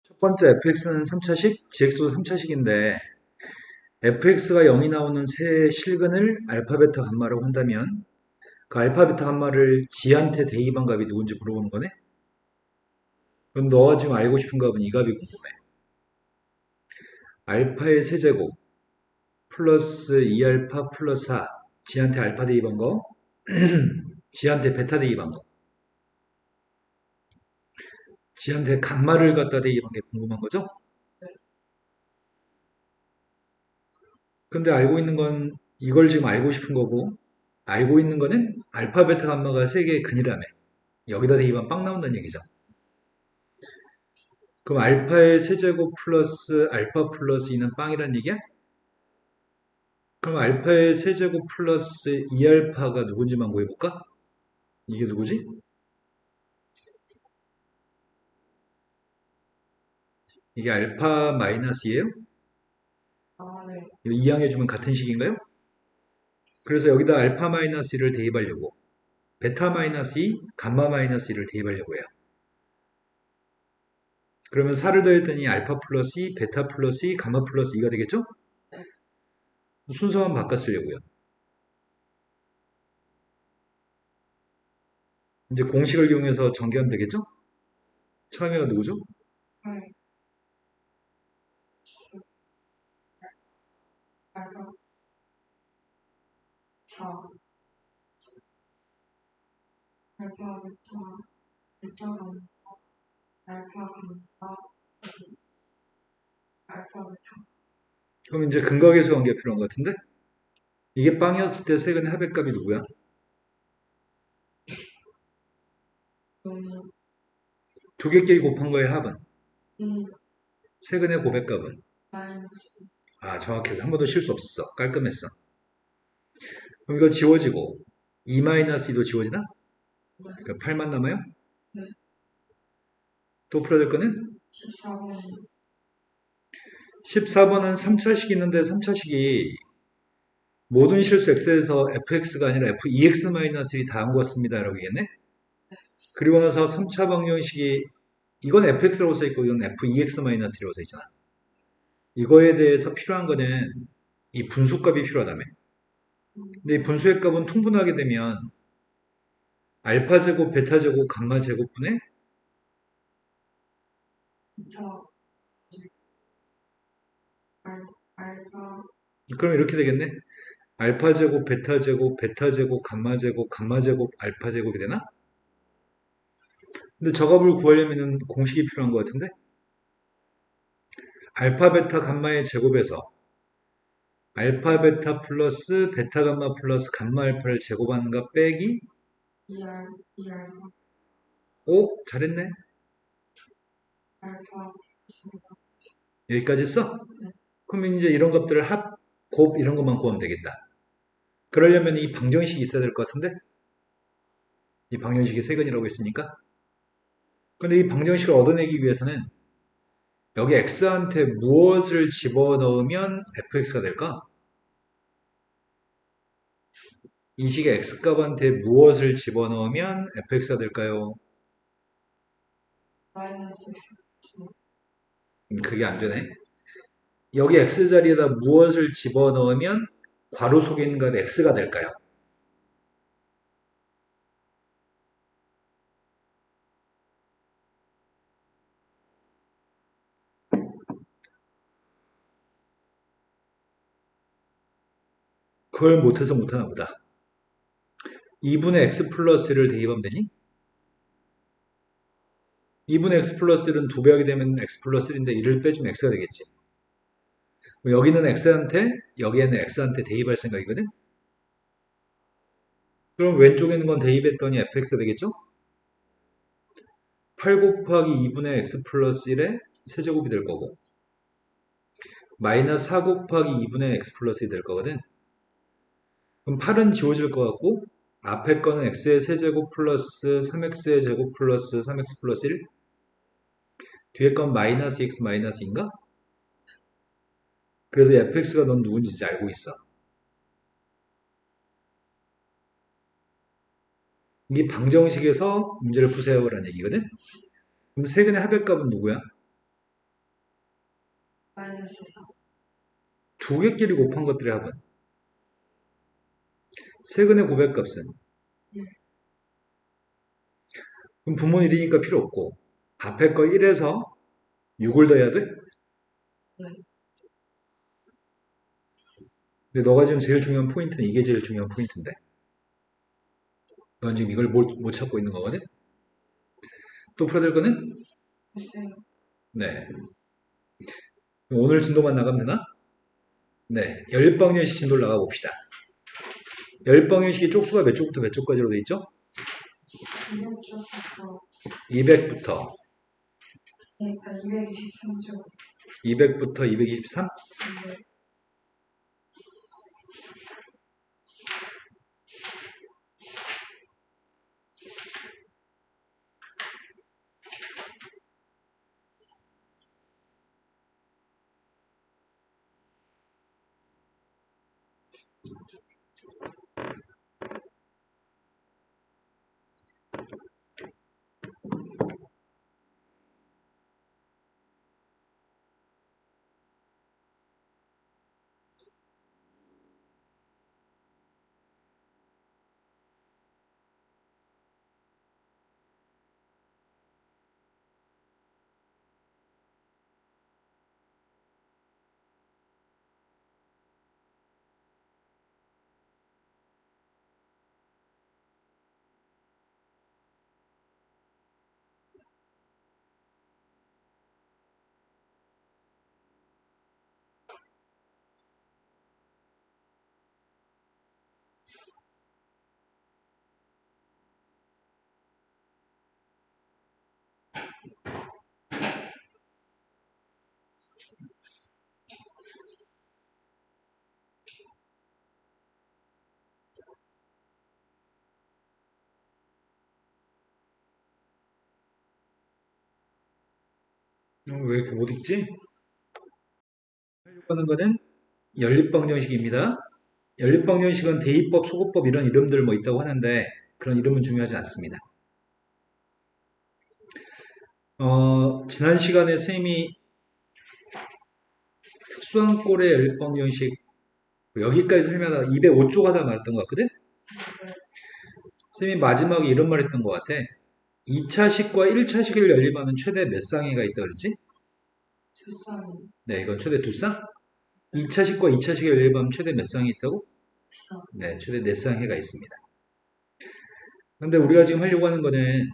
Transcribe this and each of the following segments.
첫 번째 fx는 3차식, gx도 3차식인데 fx가 0이 나오는 세 실근을 알파, 베타, 감마라고 한다면 그 알파, 베타, 감마를 g한테 대입한 값이 누군지 물어보는 거네? 그럼 너가 지금 알고 싶은 값은 이 값이 궁금해. 알파의 세제곱 플러스 2알파 플러스 4 g한테 알파 대입한 거 g한테 베타 대입한 거 g한테 감마를 갖다 대입한 게 궁금한 거죠? 근데 알고 있는 건 이걸 지금 알고 싶은 거고 알고 있는 거는 알파, 베타, 감마가 세 개의 근이라며. 여기다 대입하면 빵 나온다는 얘기죠. 그럼 알파의 세제곱 플러스 알파 플러스 2는 빵이란 얘기야? 그럼 알파의 세제곱 플러스 2알파가 누군지만 구해볼까? 이게 누구지? 이게 알파 마이너스예요? 네. 이거 이항해주면 같은 식인가요? 그래서 여기다 알파 마이너스 1을 대입하려고 베타 마이너스 2, 감마 마이너스 1을 대입하려고 해요. 그러면 4를 더했더니 알파 플러스 2, 베타 플러스 2, 감마 플러스 2가 되겠죠? 순서만 바꿔 쓰려고요. 이제 공식을 이용해서 전개하면 되겠죠? 처음에가 누구죠? 네. 알파 4, 알파 베타, 베타 감마, 알파 감마, 알파 베타. 그럼 이제 근각에서 관계가 필요한 것 같은데? 이게 빵이었을 때 세근의 합의값이 누구야? 음, 두 개끼리 곱한 거의 합은? 2 세근의 고백값은? 마이너스 아, 정확해서 한 번도 실수 없었어. 깔끔했어. 그럼 이거 지워지고 2-2도 지워지나? 네. 그럼 8만 남아요? 네. 또 풀어야 될 거는? 14번 14번은 3차식이 있는데 3차식이 모든 실수 x에서 fx가 아니라 f2x-1이 다 한 것 같습니다. 라고 얘기했네? 그리고 나서 3차 방정식이 이건 fx라고 써있고 이건 f2x-1이라고 써있잖아. 이거에 대해서 필요한 거는 이 분수값이 필요하다며. 근데 이 분수의 값은 통분하게 되면 알파 제곱, 베타 제곱, 감마 제곱분의 베타 알파 그럼 이렇게 되겠네. 알파 제곱, 베타 제곱, 베타 제곱, 감마 제곱, 감마 제곱, 알파 제곱이 되나? 근데 저 값을 구하려면 공식이 필요한 것 같은데? 알파, 베타, 감마의 제곱에서 알파, 베타 플러스 베타, 감마 플러스 감마, 알파를 제곱하는 것 빼기 2알파 오, 잘했네. 알파 있습니다. 여기까지 했어? 네. 그럼 이제 이런 것들을 합, 곱 이런 것만 구하면 되겠다. 그러려면 이 방정식이 있어야 될 것 같은데? 이 방정식이 세근이라고 했으니까. 근데 이 방정식을 얻어내기 위해서는 여기 x한테 무엇을 집어넣으면 fx가 될까? 이 식의 x값한테 무엇을 집어넣으면 fx가 될까요? 마이너스 그게 안 되네. 여기 x자리에다 무엇을 집어넣으면 괄호 속에 있는 값이 x가 될까요? 그걸 못해서 못하나 보다. 2분의 x 플러스 1을 대입하면 되니? 2분의 x 플러스 1은 2배 하게 되면 x 플러스 1인데 1을 빼주면 x가 되겠지. 여기는 x한테, 여기에는 x한테 대입할 생각이거든? 그럼 왼쪽에 있는 건 대입했더니 fx가 되겠죠? 8 곱하기 2분의 x 플러스 1의 세제곱이 될 거고 마이너스 4 곱하기 2분의 x 플러스 1이 될 거거든. 그럼 8은 지워질 것 같고 앞에 거는 x의 세제곱 플러스 3x의 제곱 플러스 3x 플러스 1 뒤에 건 마이너스 x 마이너스인가? 그래서 fx가 넌 누군지 이제 알고 있어. 이 방정식에서 문제를 푸세요라는 얘기거든. 그럼 세근의 합의값은 누구야? 마이너스 4. 두 개끼리 곱한 것들의 합은 세근의 고백값은 예. 그럼 분모 1이니까 필요 없고 앞에 거 1에서 6을 더해야 돼? 네. 근데 너가 지금 제일 중요한 포인트는 이게 제일 중요한 포인트인데 넌 지금 이걸 못 찾고 있는 거거든? 또 풀어야 될 거는? 글쎄요. 네. 오늘 진도만 나가면 되나? 네. 열방정식 진도를 나가봅시다. 열방정식이 쪽수가 몇 쪽부터 몇 쪽까지로 돼 있죠? 200쪽부터 200부터 그러니까 223쪽. 200부터 223? 네. 왜 이렇게 못 읽지? 하려고 하는 거는 연립방정식입니다. 연립방정식은 대입법, 소급법 이런 이름들 뭐 있다고 하는데 그런 이름은 중요하지 않습니다. 지난 시간에 선생님이 특수한 꼴의 연립방정식 여기까지 설명하다가 205쪽 하다 말했던 것 같거든? 네. 선생님이 마지막에 이런 말 했던 것 같아. 2차식과 1차식을 연립하면 최대 몇 쌍이가 있다 그랬지? 두 쌍이. 네, 이건 최대 두 쌍? 2차식과 2차식을 연립하면 최대 몇 쌍이 있다고? 두 쌍. 네, 최대 4쌍해가 있습니다. 근데 우리가 지금 하려고 하는 거는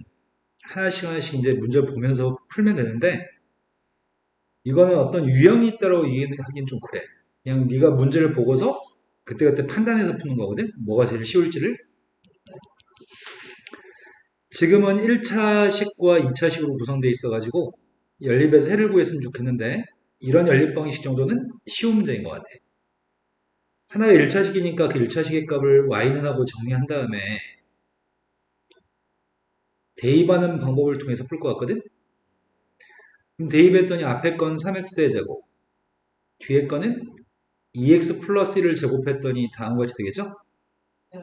하나씩 하나씩 이제 문제 보면서 풀면 되는데 이거는 어떤 유형이 있다고 얘기하기는 좀 그래. 그냥 네가 문제를 보고서 그때그때 판단해서 푸는 거거든? 뭐가 제일 쉬울지를. 지금은 1차식과 2차식으로 구성되어 있어가지고 연립에서 해를 구했으면 좋겠는데 이런 연립 방식 정도는 쉬운 문제인 것 같아. 하나가 1차식이니까 그 1차식의 값을 y는 하고 정리한 다음에 대입하는 방법을 통해서 풀 것 같거든? 그럼 대입했더니 앞에 건 3x의 제곱, 뒤에 거는 2x 플러스 1을 제곱했더니 다음과 같이 되겠죠? 네.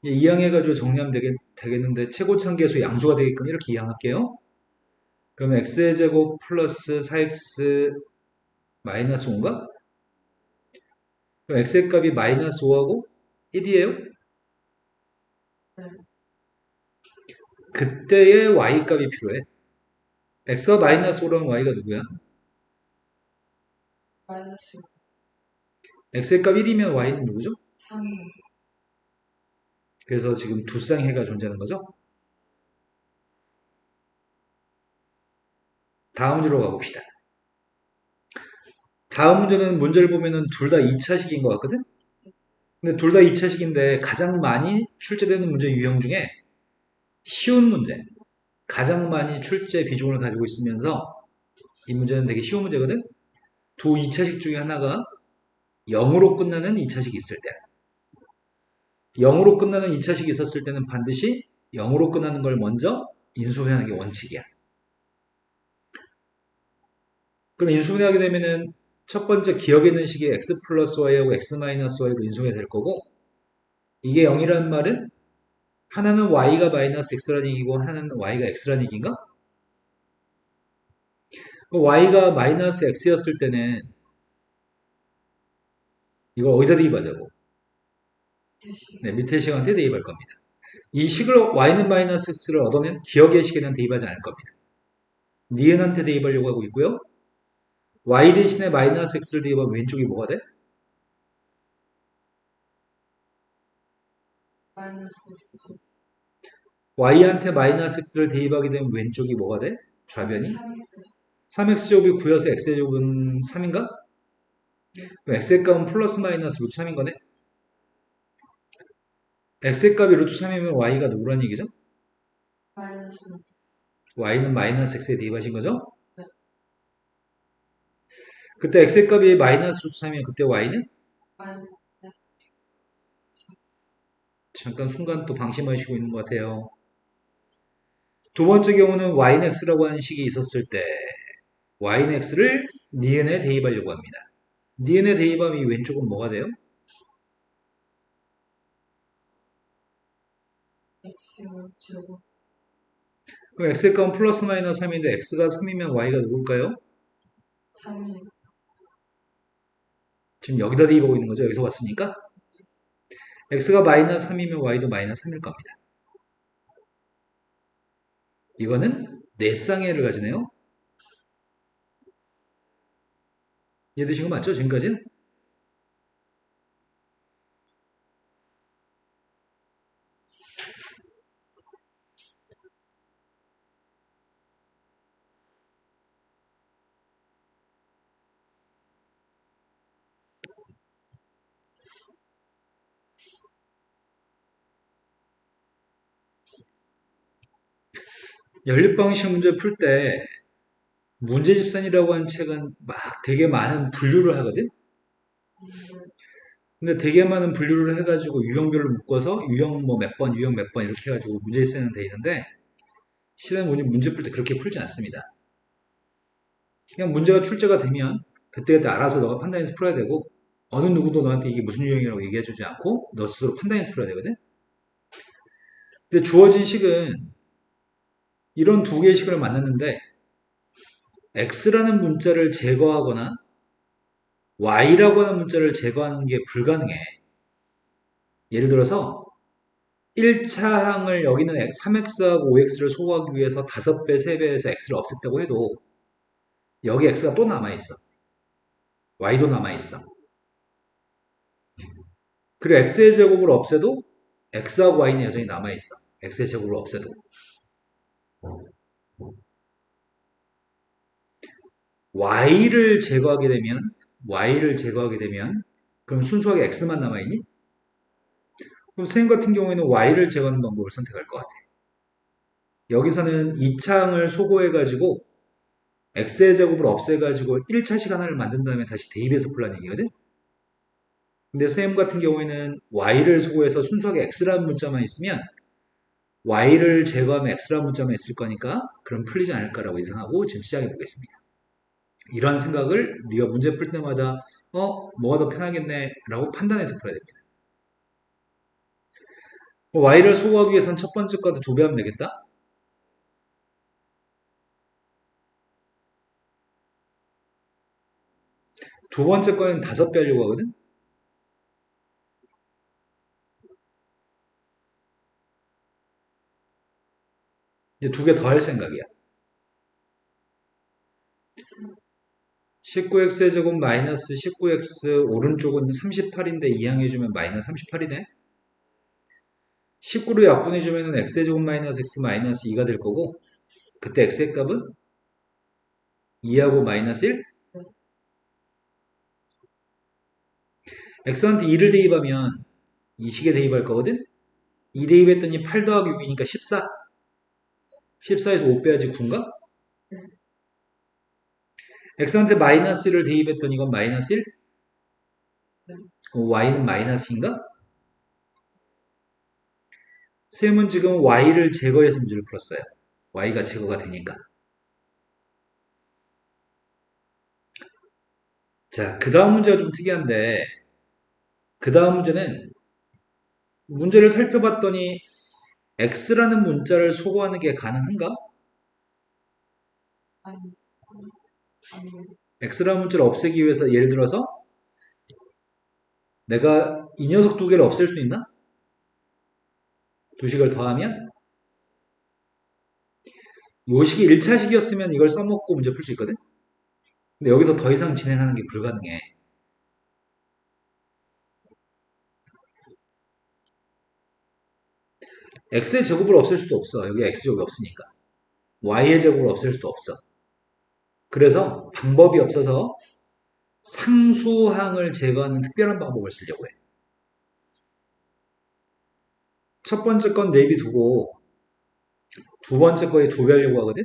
이제 이항해가지고 정리하면 되겠는데 최고차계수 양수가 되게끔 이렇게 이항할게요. 그러면 x의 제곱 플러스 4x 마이너스 5인가? 그럼 x의 값이 마이너스 5하고 1이에요? 네. 그때의 y 값이 필요해. x가 마이너스 5라면 y가 누구야? 마이너스 x의 값 1이면 y는 누구죠? 3이. 그래서 지금 두 쌍해가 존재하는 거죠? 다음 문제로 가봅시다. 다음 문제는 문제를 보면은 둘 다 2차식인 것 같거든? 근데 둘 다 2차식인데 가장 많이 출제되는 문제 유형 중에 쉬운 문제, 가장 많이 출제 비중을 가지고 있으면서 이 문제는 되게 쉬운 문제거든? 두 2차식 중에 하나가 0으로 끝나는 2차식이 있을 때 0으로 끝나는 2차식이 있었을 때는 반드시 0으로 끝나는 걸 먼저 인수분해하는 게 원칙이야. 그럼 인수분해하게 되면은 첫 번째 기억에 있는 식이 x 플러스 y하고 x 마이너스 y로 인수분해 될 거고 이게 0이라는 말은 하나는 y가 마이너스 x라는 얘기고 하나는 y가 x라는 얘기인가? y가 마이너스 x였을 때는 이거 어디다 대입하자고? 대시. 네, 밑에 식한테 대입할 겁니다. 이 식을 y는 마이너스 x를 얻어낸 기억의 식에는 대입하지 않을 겁니다. 니은한테 대입하려고 하고 있고요. y 대신에 마이너스 x를 대입하면 왼쪽이 뭐가 돼? 마이너스 X. y한테 마이너스 x를 대입하게 되면 왼쪽이 뭐가 돼? 좌변이? 3X. 3x제곱이 9여서 x제곱은 3인가? 그럼 x의 값은 플러스 마이너스 루트 3인 거네? x의 값이 루트 3이면 y가 누구란 얘기죠? 마이너스. y는 마이너스 x에 대입하신 거죠? 네. 그때 x의 값이 마이너스 루트 3이면 그때 y는? 마이너스. 잠깐 순간 또 방심하시고 있는 것 같아요. 두 번째 경우는 y는 x라고 하는 식이 있었을 때 y는 x를 니은에 대입하려고 합니다. 니은에 대입하면 이 왼쪽은 뭐가 돼요? X 제곱. 그럼 x의 값은 플러스 마이너스 3인데 x가 3이면 y가 누굴까요? 3이. 지금 여기다 대입하고 있는 거죠. 여기서 왔으니까. x가 마이너스 3이면 y도 마이너스 3일 겁니다. 이거는 네 쌍의를 가지네요. 이해되신 거 맞죠? 지금까지는? 연립방식 문제 풀 때 문제집산이라고 하는 책은 막 되게 많은 분류를 하거든? 근데 되게 많은 분류를 해가지고 유형별로 묶어서 유형 뭐 몇 번, 유형 몇 번 이렇게 해가지고 문제집산은 돼 있는데 실은 문제 풀 때 그렇게 풀지 않습니다. 그냥 문제가 출제가 되면 그때그때 알아서 너가 판단해서 풀어야 되고 어느 누구도 너한테 이게 무슨 유형이라고 얘기해주지 않고 너 스스로 판단해서 풀어야 되거든? 근데 주어진 식은 이런 두 개의 식을 만났는데 x라는 문자를 제거하거나 y라고 하는 문자를 제거하는 게 불가능해. 예를 들어서 1차 항을 여기는 3x하고 5x를 소거하기 위해서 5배, 3배에서 x를 없앴다고 해도 여기 x가 또 남아있어. y도 남아있어. 그리고 x의 제곱을 없애도 x하고 y는 여전히 남아있어. x의 제곱을 없애도. y를 제거하게 되면 그럼 순수하게 x만 남아있니? 그럼 쌤 같은 경우에는 y를 제거하는 방법을 선택할 것 같아. 여기서는 2차항을 소거해가지고 x의 제곱을 없애가지고 1차식 하나를 만든 다음에 다시 대입해서 풀라는 얘기거든? 근데 쌤 같은 경우에는 y를 소거해서 순수하게 x라는 문자만 있으면 y를 제거하면 x라는 문자만 있을 거니까 그럼 풀리지 않을까라고 예상하고 지금 시작해 보겠습니다. 이런 생각을 네가 문제 풀 때마다 뭐가 더 편하겠네 라고 판단해서 풀어야 됩니다. y를 소거하기 위해서는 첫 번째 거도 2배 하면 되겠다? 두 번째 거는 5배 하려고 하거든? 이제 2개 더 할 생각이야. 19x의 제곱 마이너스 19x 오른쪽은 38인데 이항해주면 마이너스 38이네? 19로 약분해주면 x의 제곱 마이너스 x 마이너스 2가 될 거고 그때 x의 값은 2하고 마이너스 1? x한테 2를 대입하면 이 식에 대입할 거거든? 2 대입했더니 8 더하기 6이니까 14? 14에서 5 빼야지 9인가? x한테 마이너스 1을 대입했더니 이건 마이너스 1? 그럼 y는 마이너스인가? 쌤은 지금 y를 제거해서 문제를 풀었어요. y가 제거가 되니까. 자, 그 다음 문제가 좀 특이한데 그 다음 문제는 문제를 살펴봤더니 x라는 문자를 소거하는 게 가능한가? 아니. 3일, x라는 문자를 없애기 위해서 예를 들어서 내가 이 녀석 두 개를 없앨 수 있나? 두 식을 더하면 요 식이 1차식이었으면 이걸 써먹고 문제 풀 수 있거든? 근데 여기서 더 이상 진행하는 게 불가능해. x의 제곱을 없앨 수도 없어. 여기 x제곱이 없으니까. y의 제곱을 없앨 수도 없어. 그래서 방법이 없어서 상수항을 제거하는 특별한 방법을 쓰려고 해. 첫 번째 건 내비두고 두 번째 거에 두 배 하려고 하거든?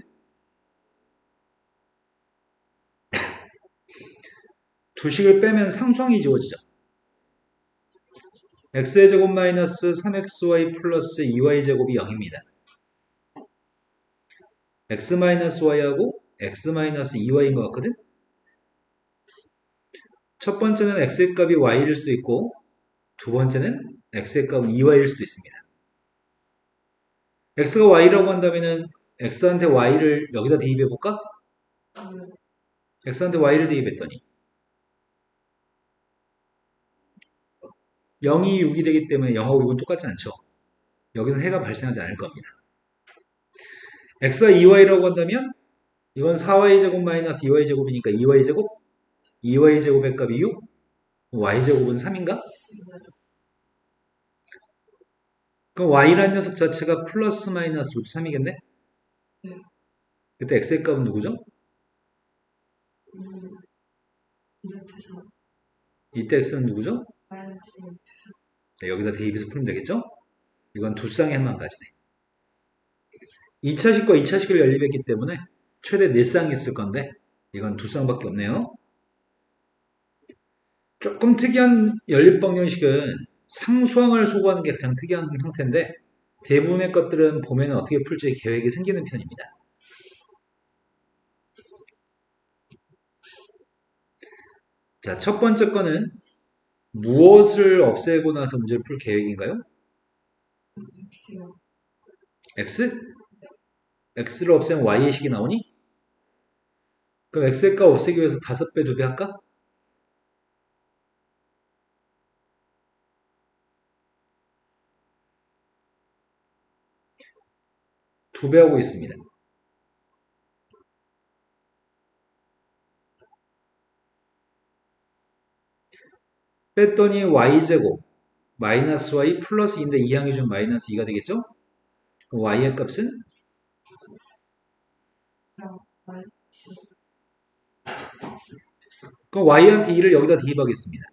두 식을 빼면 상수항이 지워지죠. x의 제곱 마이너스 3xy 플러스 2y 제곱이 0입니다. x 마이너스 y하고 x 마이너스 2y인 것 같거든? 첫 번째는 x의 값이 y일 수도 있고 두 번째는 x의 값은 2y일 수도 있습니다. x가 y라고 한다면은 x한테 y를 여기다 대입해 볼까? 3일, x한테 y를 대입했더니 0이 6이 되기 때문에 0하고 6은 똑같지 않죠. 여기서 해가 발생하지 않을 겁니다. x가 2y라고 한다면 이건 4y제곱 마이너스 2y제곱이니까 2y제곱 2y제곱의 값이 6 y제곱은 3인가? 그럼 y라는 녀석 자체가 플러스 마이너스 루트 3이겠네? 네. 그때 x의 값은 누구죠? 2, 루트 3, 이때 x는 누구죠? 마이너스 루트 네, 여기다 대입해서 풀면 되겠죠? 이건 두 쌍의 한만 가지네. 2차식과 2차식을 연립했기 때문에 최대 4쌍이 있을 건데 이건 두 쌍밖에 없네요. 조금 특이한 연립 방정식은 상수항을 소구하는 게 가장 특이한 형태인데 대부분의 것들은 보면 어떻게 풀지 계획이 생기는 편입니다. 자, 첫 번째 거는 무엇을 없애고 나서 문제를 풀 계획인가요? 3, x? x를 없애면 y의 식이 나오니? 그럼 x의 값 없애기 위해서 5배, 2배 할까? 두 배 하고 있습니다. 뺐더니 y제곱 마이너스 y 플러스 2인데 2항이 좀 마이너스 2가 되겠죠? 그럼 y의 값은? 4, 마이너스 그럼 y한테 2를 여기다 대입하겠습니다.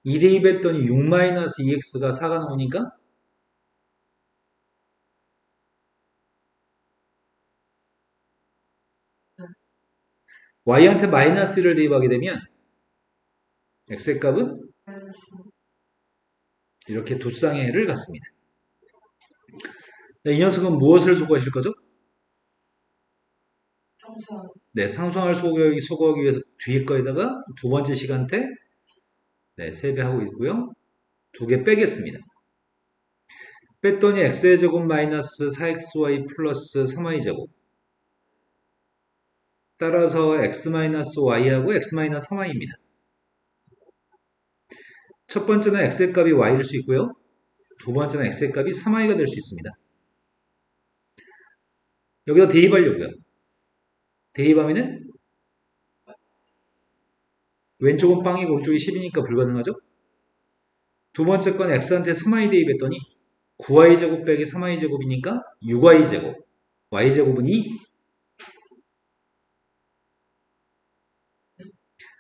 2 대입했더니 6 마이너스 2x가 4가 나오니까 y한테 마이너스 1을 대입하게 되면 x의 값은 마이너스 이렇게 두 쌍의 해를 갖습니다. 이 녀석은 무엇을 소구하실 거죠? 상수항, 네, 상수항을 소구하기 위해서 뒤에 거에다가 두 번째 시간대 네, 3배 하고 있고요. 두 개 빼겠습니다. 뺐더니 x의 제곱 마이너스 4xy 플러스 3y 제곱 따라서 x 마이너스 y하고 x 마이너스 3y입니다. 첫 번째는 x의 값이 y일 수 있고요. 두 번째는 x의 값이 3y가 될 수 있습니다. 여기다 대입하려고요. 대입하면은 왼쪽은 빵이고 오른쪽이 10이니까 불가능하죠? 두 번째 건 x한테 3y 대입했더니 9y제곱 빼기 3y제곱이니까 6y제곱 y제곱은 2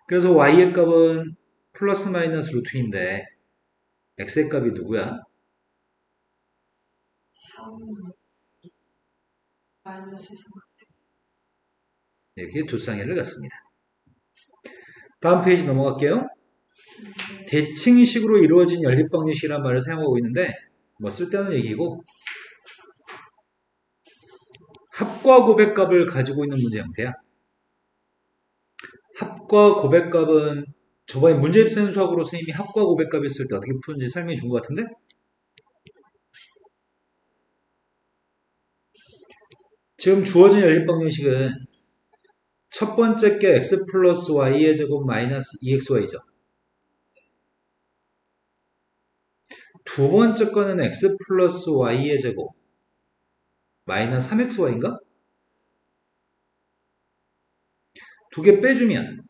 그래서 y의 값은 플러스 마이너스 루트인데 x의 값이 누구야? 3, 마이너스 3, 이렇게 두 쌍해를 갖습니다. 다음 페이지 넘어갈게요. 대칭식으로 이루어진 연립방정식이라는 말을 사용하고 있는데 뭐 쓸데없는 얘기고 합과 고백값을 가지고 있는 문제 형태야. 합과 고백값은 저번에 문제집센 수학으로 선생님이 합과 고백값 했을 때 어떻게 푸는지 설명해 준 것 같은데 지금 주어진 연립방정식은 첫 번째 게 x 플러스 y의 제곱 마이너스 2xy죠. 두 번째 거는 x 플러스 y의 제곱 마이너스 3xy인가? 두 개 빼주면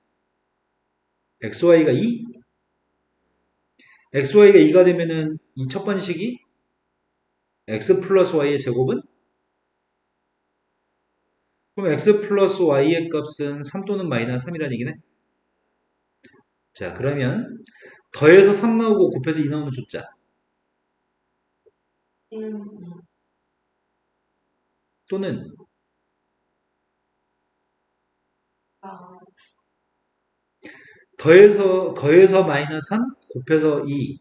xy가 2? xy가 2가 되면은 이 첫 번식이 x 플러스 y의 제곱은? 그럼 x 플러스 y의 값은 3 또는 마이너스 3이라는 얘기네. 자, 그러면 더해서 3 나오고 곱해서 2 나오면 숫자. 1, 2, 또는 4, 더해서 마이너스 3 곱해서 2.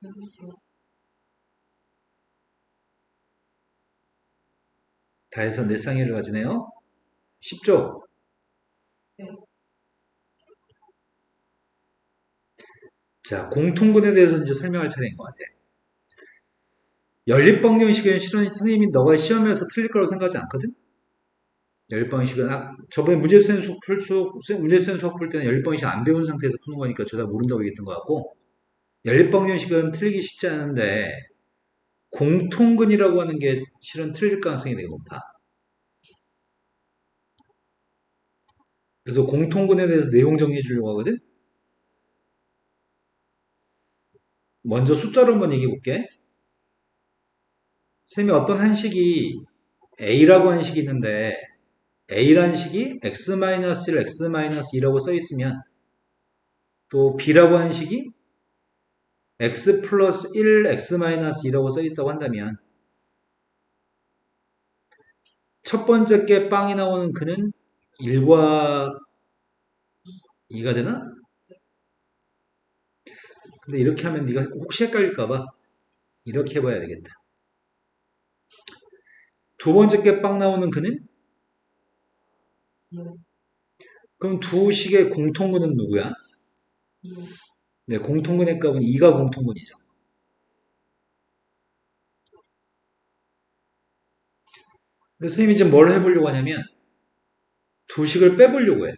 해주세요. 다 해서 네 쌍이를 가지네요. 쉽죠? 네. 자, 공통근에 대해서 이제 설명할 차례인 것 같아. 연립방정식은 실은 선생님이 너가 시험에서 틀릴 거라고 생각하지 않거든? 연립방식은 저번에 문제센 수학 풀 때는 연립방식 안 배운 상태에서 푸는 거니까 저다 모른다고 얘기했던 것 같고, 연립방정식은 틀리기 쉽지 않은데 공통근이라고 하는 게 실은 틀릴 가능성이 되게 높아. 그래서 공통근에 대해서 내용 정리해 주려고 하거든? 먼저 숫자로 한번 얘기해 볼게. 쌤이 어떤 한식이 A라고 하는 식이 있는데 A라는 식이 x-1을 x-2라고 써 있으면 또 B라고 하는 식이 x 플러스 1 x-2라고 써 있다고 한다면 첫 번째 게 빵이 나오는 그는 1과 2가 되나? 근데 이렇게 하면 네가 혹시 헷갈릴까봐 이렇게 해봐야 되겠다. 두 번째 게 빵 나오는 그는? 6, 그럼 두 식의 공통근은 누구야? 2, 네, 공통근의 값은 2가 공통근이죠. 그래서 선생님이 지금 뭘 해보려고 하냐면 두 식을 빼보려고 해.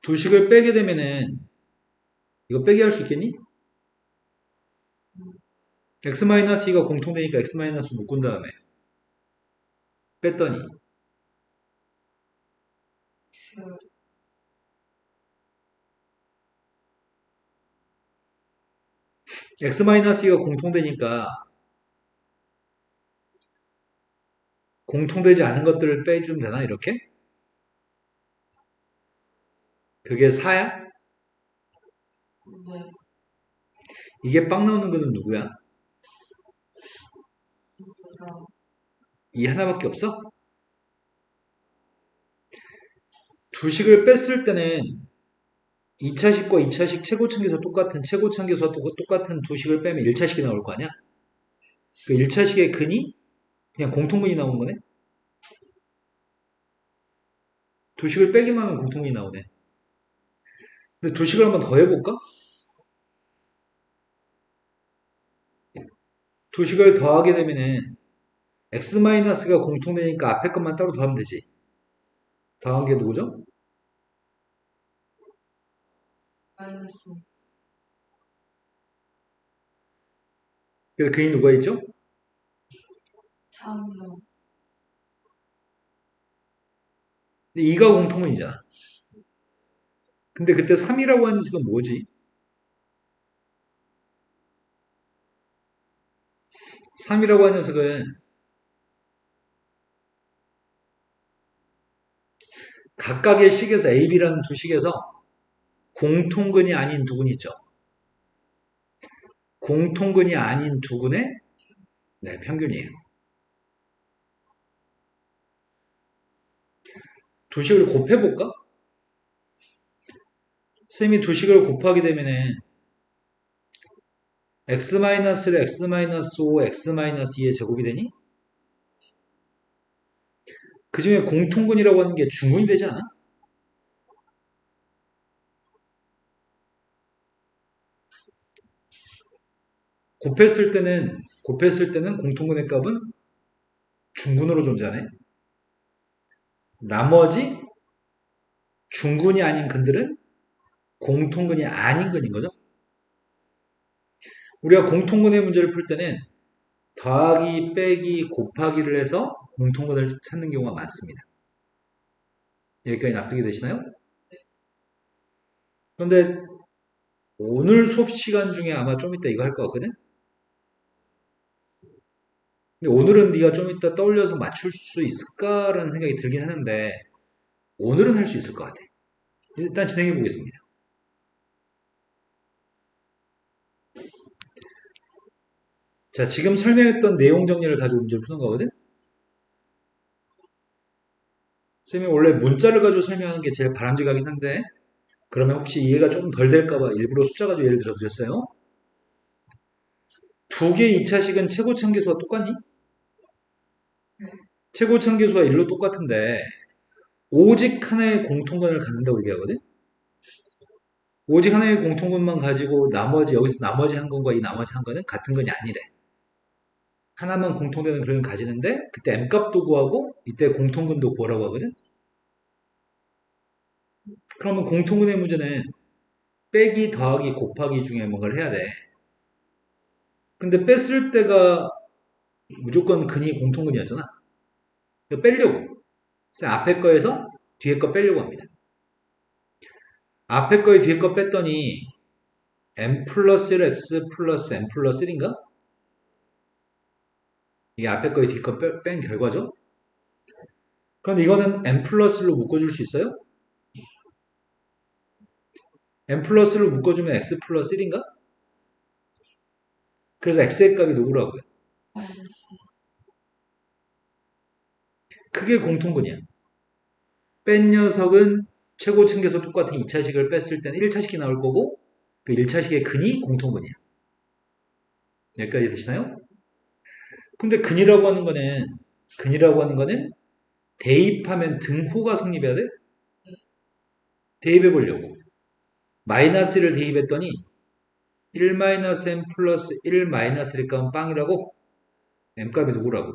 두 식을 빼게 되면은 이거 빼게 할 수 있겠니? x-2가 공통되니까 x- 묶은 다음에 뺐더니 X, x-2가 공통되니까 공통되지 않은 것들을 빼주면 되나 이렇게? 그게 4야? 네, 이게 빵 나오는 거는 누구야? 2가, 이 하나밖에 없어? 두 식을 뺐을 때는 2차식과 2차식 최고차계수 최고차계수와 똑같은 두 식을 빼면 1차식이 나올 거 아니야? 그 1차식의 근이 그냥 공통근이 나온 거네? 두 식을 빼기만 하면 공통근이 나오네. 근데 두 식을 한번 더 해볼까? 두 식을 더하게 되면은 x-가 공통되니까 앞에 것만 따로 더하면 되지. 더한 게 누구죠? 마이너스, 그래서 근이 누가 있죠? 3, 근데 2가 공통근이잖아. 근데 그때 3이라고 하는 식은 뭐지? 3이라고 하는 녀석은 각각의 식에서 A, B라는 두 식에서 공통근이 아닌 두 근이 있죠. 공통근이 아닌 두 근의 네, 평균이에요. 두 식을 곱해볼까? 쌤이 두 식을 곱하게 되면은 x-를 x-5, x-2의 제곱이 되니? 그 중에 공통근이라고 하는 게 중근이 되지 않아? 곱했을 때는 곱했을 때는 공통근의 값은 중근으로 존재하네. 나머지 중근이 아닌 근들은 공통근이 아닌 근인 거죠. 우리가 공통근의 문제를 풀 때는 더하기, 빼기, 곱하기를 해서 공통근을 찾는 경우가 많습니다. 여기까지 납득이 되시나요? 그런데 오늘 수업 시간 중에 아마 좀 이따 이거 할 것 같거든? 근데 오늘은 네가 좀 이따 떠올려서 맞출 수 있을까라는 생각이 들긴 하는데 오늘은 할 수 있을 것 같아. 일단 진행해 보겠습니다. 자, 지금 설명했던 내용 정리를 가지고 문제를 푸는 거거든? 쌤이 원래 문자를 가지고 설명하는 게 제일 바람직하긴 한데 그러면 혹시 이해가 좀 덜 될까봐 일부러 숫자 가지고 예를 들어 드렸어요. 두 개의 2차식은 최고참계수와 똑같니? 최고참계수와 1로 똑같은데 오직 하나의 공통근을 갖는다고 얘기하거든? 오직 하나의 공통근만 가지고 나머지 여기서 나머지 한 건과 이 나머지 한 건은 같은 건이 아니래. 하나만 공통되는 그림을 가지는데 그때 m값도 구하고 이때 공통근도 구하라고 하거든? 그러면 공통근의 문제는 빼기, 더하기, 곱하기 중에 뭔가를 해야 돼. 근데 뺐을 때가 무조건 근이 공통근이었잖아. 빼려고. 그래서 앞에 거에서 뒤에 거 빼려고 합니다. 앞에 거에 뒤에 거 뺐더니 m 플러스 1 x 플러스 m 플러스 1인가? 이게 앞에 거에 뒤에 거 뺀 결과죠. 그런데 이거는 m 플러스 1로 묶어줄 수 있어요? m 플러스 1로 묶어주면 x 플러스 1인가? 그래서 x의 값이 누구라고요? 그게 공통근이야. 뺀 녀석은 최고 층계수 똑같은 2차식을 뺐을 때는 1차식이 나올 거고 그 1차식의 근이 공통근이야. 여기까지 되시나요? 근데 근이라고 하는 거는 대입하면 등호가 성립해야 돼? 대입해 보려고. 마이너스 1을 대입했더니 1-m 플러스 1-1일 값은 빵이라고? m값이 누구라고?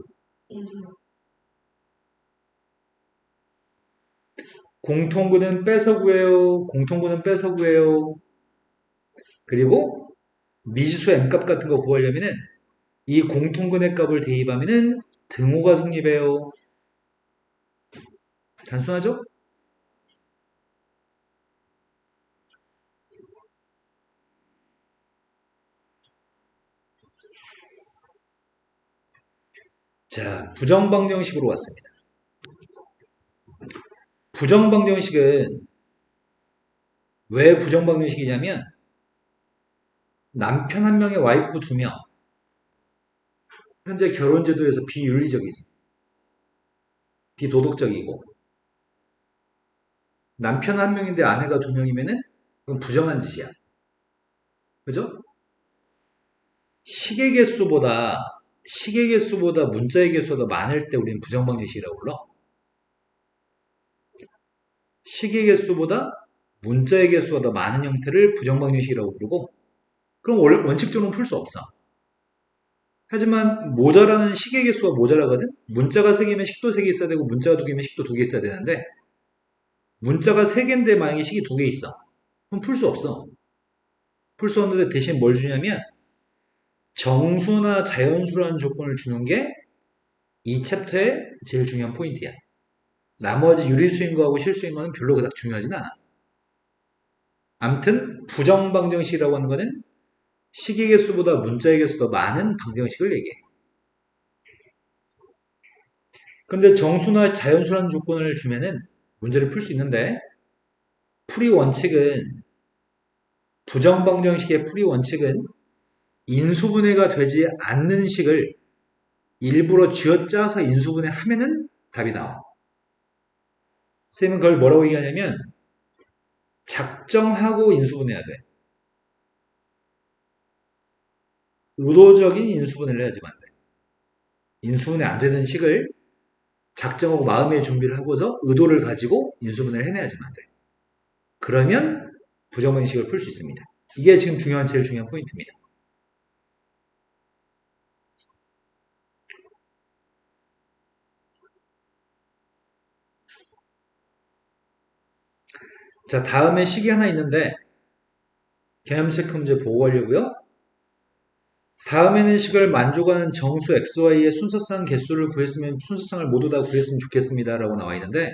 공통근은 빼서 구해요. 공통근은 빼서 구해요. 그리고 미지수 m값 같은 거 구하려면은 이 공통근의 값을 대입하면은 등호가 성립해요. 단순하죠? 자, 부정방정식으로 왔습니다. 부정방정식은 왜 부정방정식이냐면 남편 한 명에 와이프 두 명. 현재 결혼제도에서 비윤리적이지. 비도덕적이고. 남편 한 명인데 아내가 두 명이면은 그건 부정한 짓이야. 그죠? 식의 개수보다 문자의 개수가 더 많을 때 우리는 부정방정식이라고 불러. 식의 개수보다 문자의 개수가 더 많은 형태를 부정방정식이라고 부르고 그럼 원칙적으로는 풀 수 없어. 하지만 모자라는 식의 개수가 모자라거든. 문자가 3개면 식도 3개 있어야 되고 문자가 2개면 식도 2개 있어야 되는데 문자가 3개인데 만약에 식이 2개 있어. 그럼 풀 수 없어. 풀 수 없는데 대신 뭘 주냐면 정수나 자연수라는 조건을 주는 게 이 챕터의 제일 중요한 포인트야. 나머지 유리수인 거하고 실수인 거는 별로 그닥 중요하진 않아. 암튼 부정방정식이라고 하는 거는 식의 개수보다 문자의 개수가 더 많은 방정식을 얘기해. 근데 정수나 자연수라는 조건을 주면은 문제를 풀 수 있는데 풀이 원칙은 부정방정식의 풀이 원칙은 인수분해가 되지 않는 식을 일부러 쥐어짜서 인수분해 하면은 답이 나와. 쌤은 그걸 뭐라고 얘기하냐면 작정하고 인수분해해야 돼. 의도적인 인수분해를 해야지만 돼. 인수분해 안 되는 식을 작정하고 마음의 준비를 하고서 의도를 가지고 인수분해를 해내야지만 돼. 그러면 부정방식을 풀 수 있습니다. 이게 지금 제일 중요한 포인트입니다. 자, 다음에 식이 하나 있는데 개념 체크 문제 보고 하려고요. 다음에는 식을 만족하는 정수 xy의 순서상 개수를 구했으면 순서상을 모두 다 구했으면 좋겠습니다. 라고 나와 있는데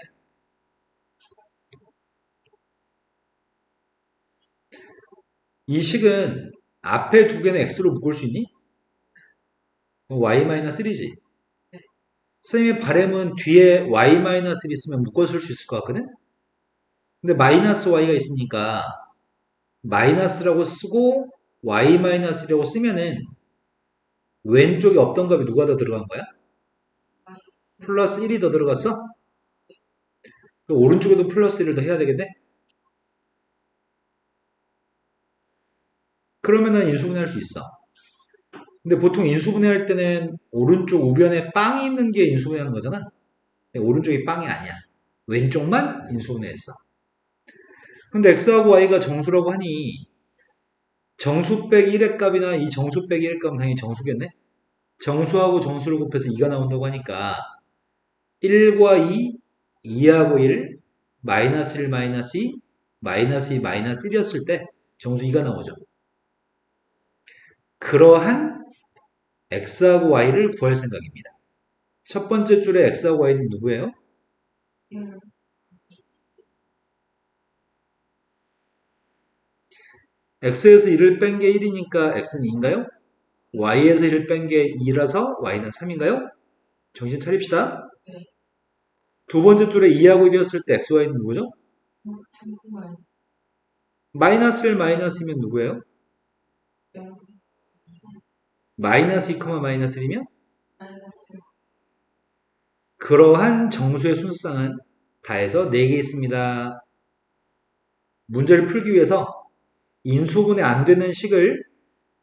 이 식은 앞에 두 개는 x로 묶을 수 있니? y-3지. 선생님의 바램은 뒤에 y-1 있으면 묶어 쓸 수 있을 것 같거든? 근데 마이너스 y가 있으니까 마이너스라고 쓰고 y-1이라고 쓰면은 왼쪽에 없던 값이 누가 더 들어간 거야? 플러스 1이 더 들어갔어? 그럼 오른쪽에도 플러스 1을 더 해야 되겠네? 그러면은 인수분해할 수 있어. 근데 보통 인수분해할 때는 오른쪽 우변에 빵이 있는 게 인수분해하는 거잖아. 근데 오른쪽이 빵이 아니야. 왼쪽만 인수분해했어. 근데 x하고 y가 정수라고 하니 정수 빼기 1의 값이나 이 정수 빼기 1의 값은 당연히 정수겠네? 정수하고 정수를 곱해서 2가 나온다고 하니까 1과 2, 2하고 1, 마이너스 1, 마이너스 2, 마이너스 2, 마이너스 1이었을 때 정수 2가 나오죠. 그러한 x하고 y를 구할 생각입니다. 첫 번째 줄에 x하고 y는 누구예요? x에서 1을 뺀 게 1이니까 x는 2인가요? y에서 1을 뺀 게 2라서 y는 3인가요? 정신 차립시다. 두 번째 줄에 2하고 1이었을 때 x, y는 누구죠? 마이너스 1, 마이너스 2면 누구예요? 마이너스 2, 마이너스 1이면? 그러한 정수의 순수상은 다해서 4개 있습니다. 문제를 풀기 위해서 인수분해 안 되는 식을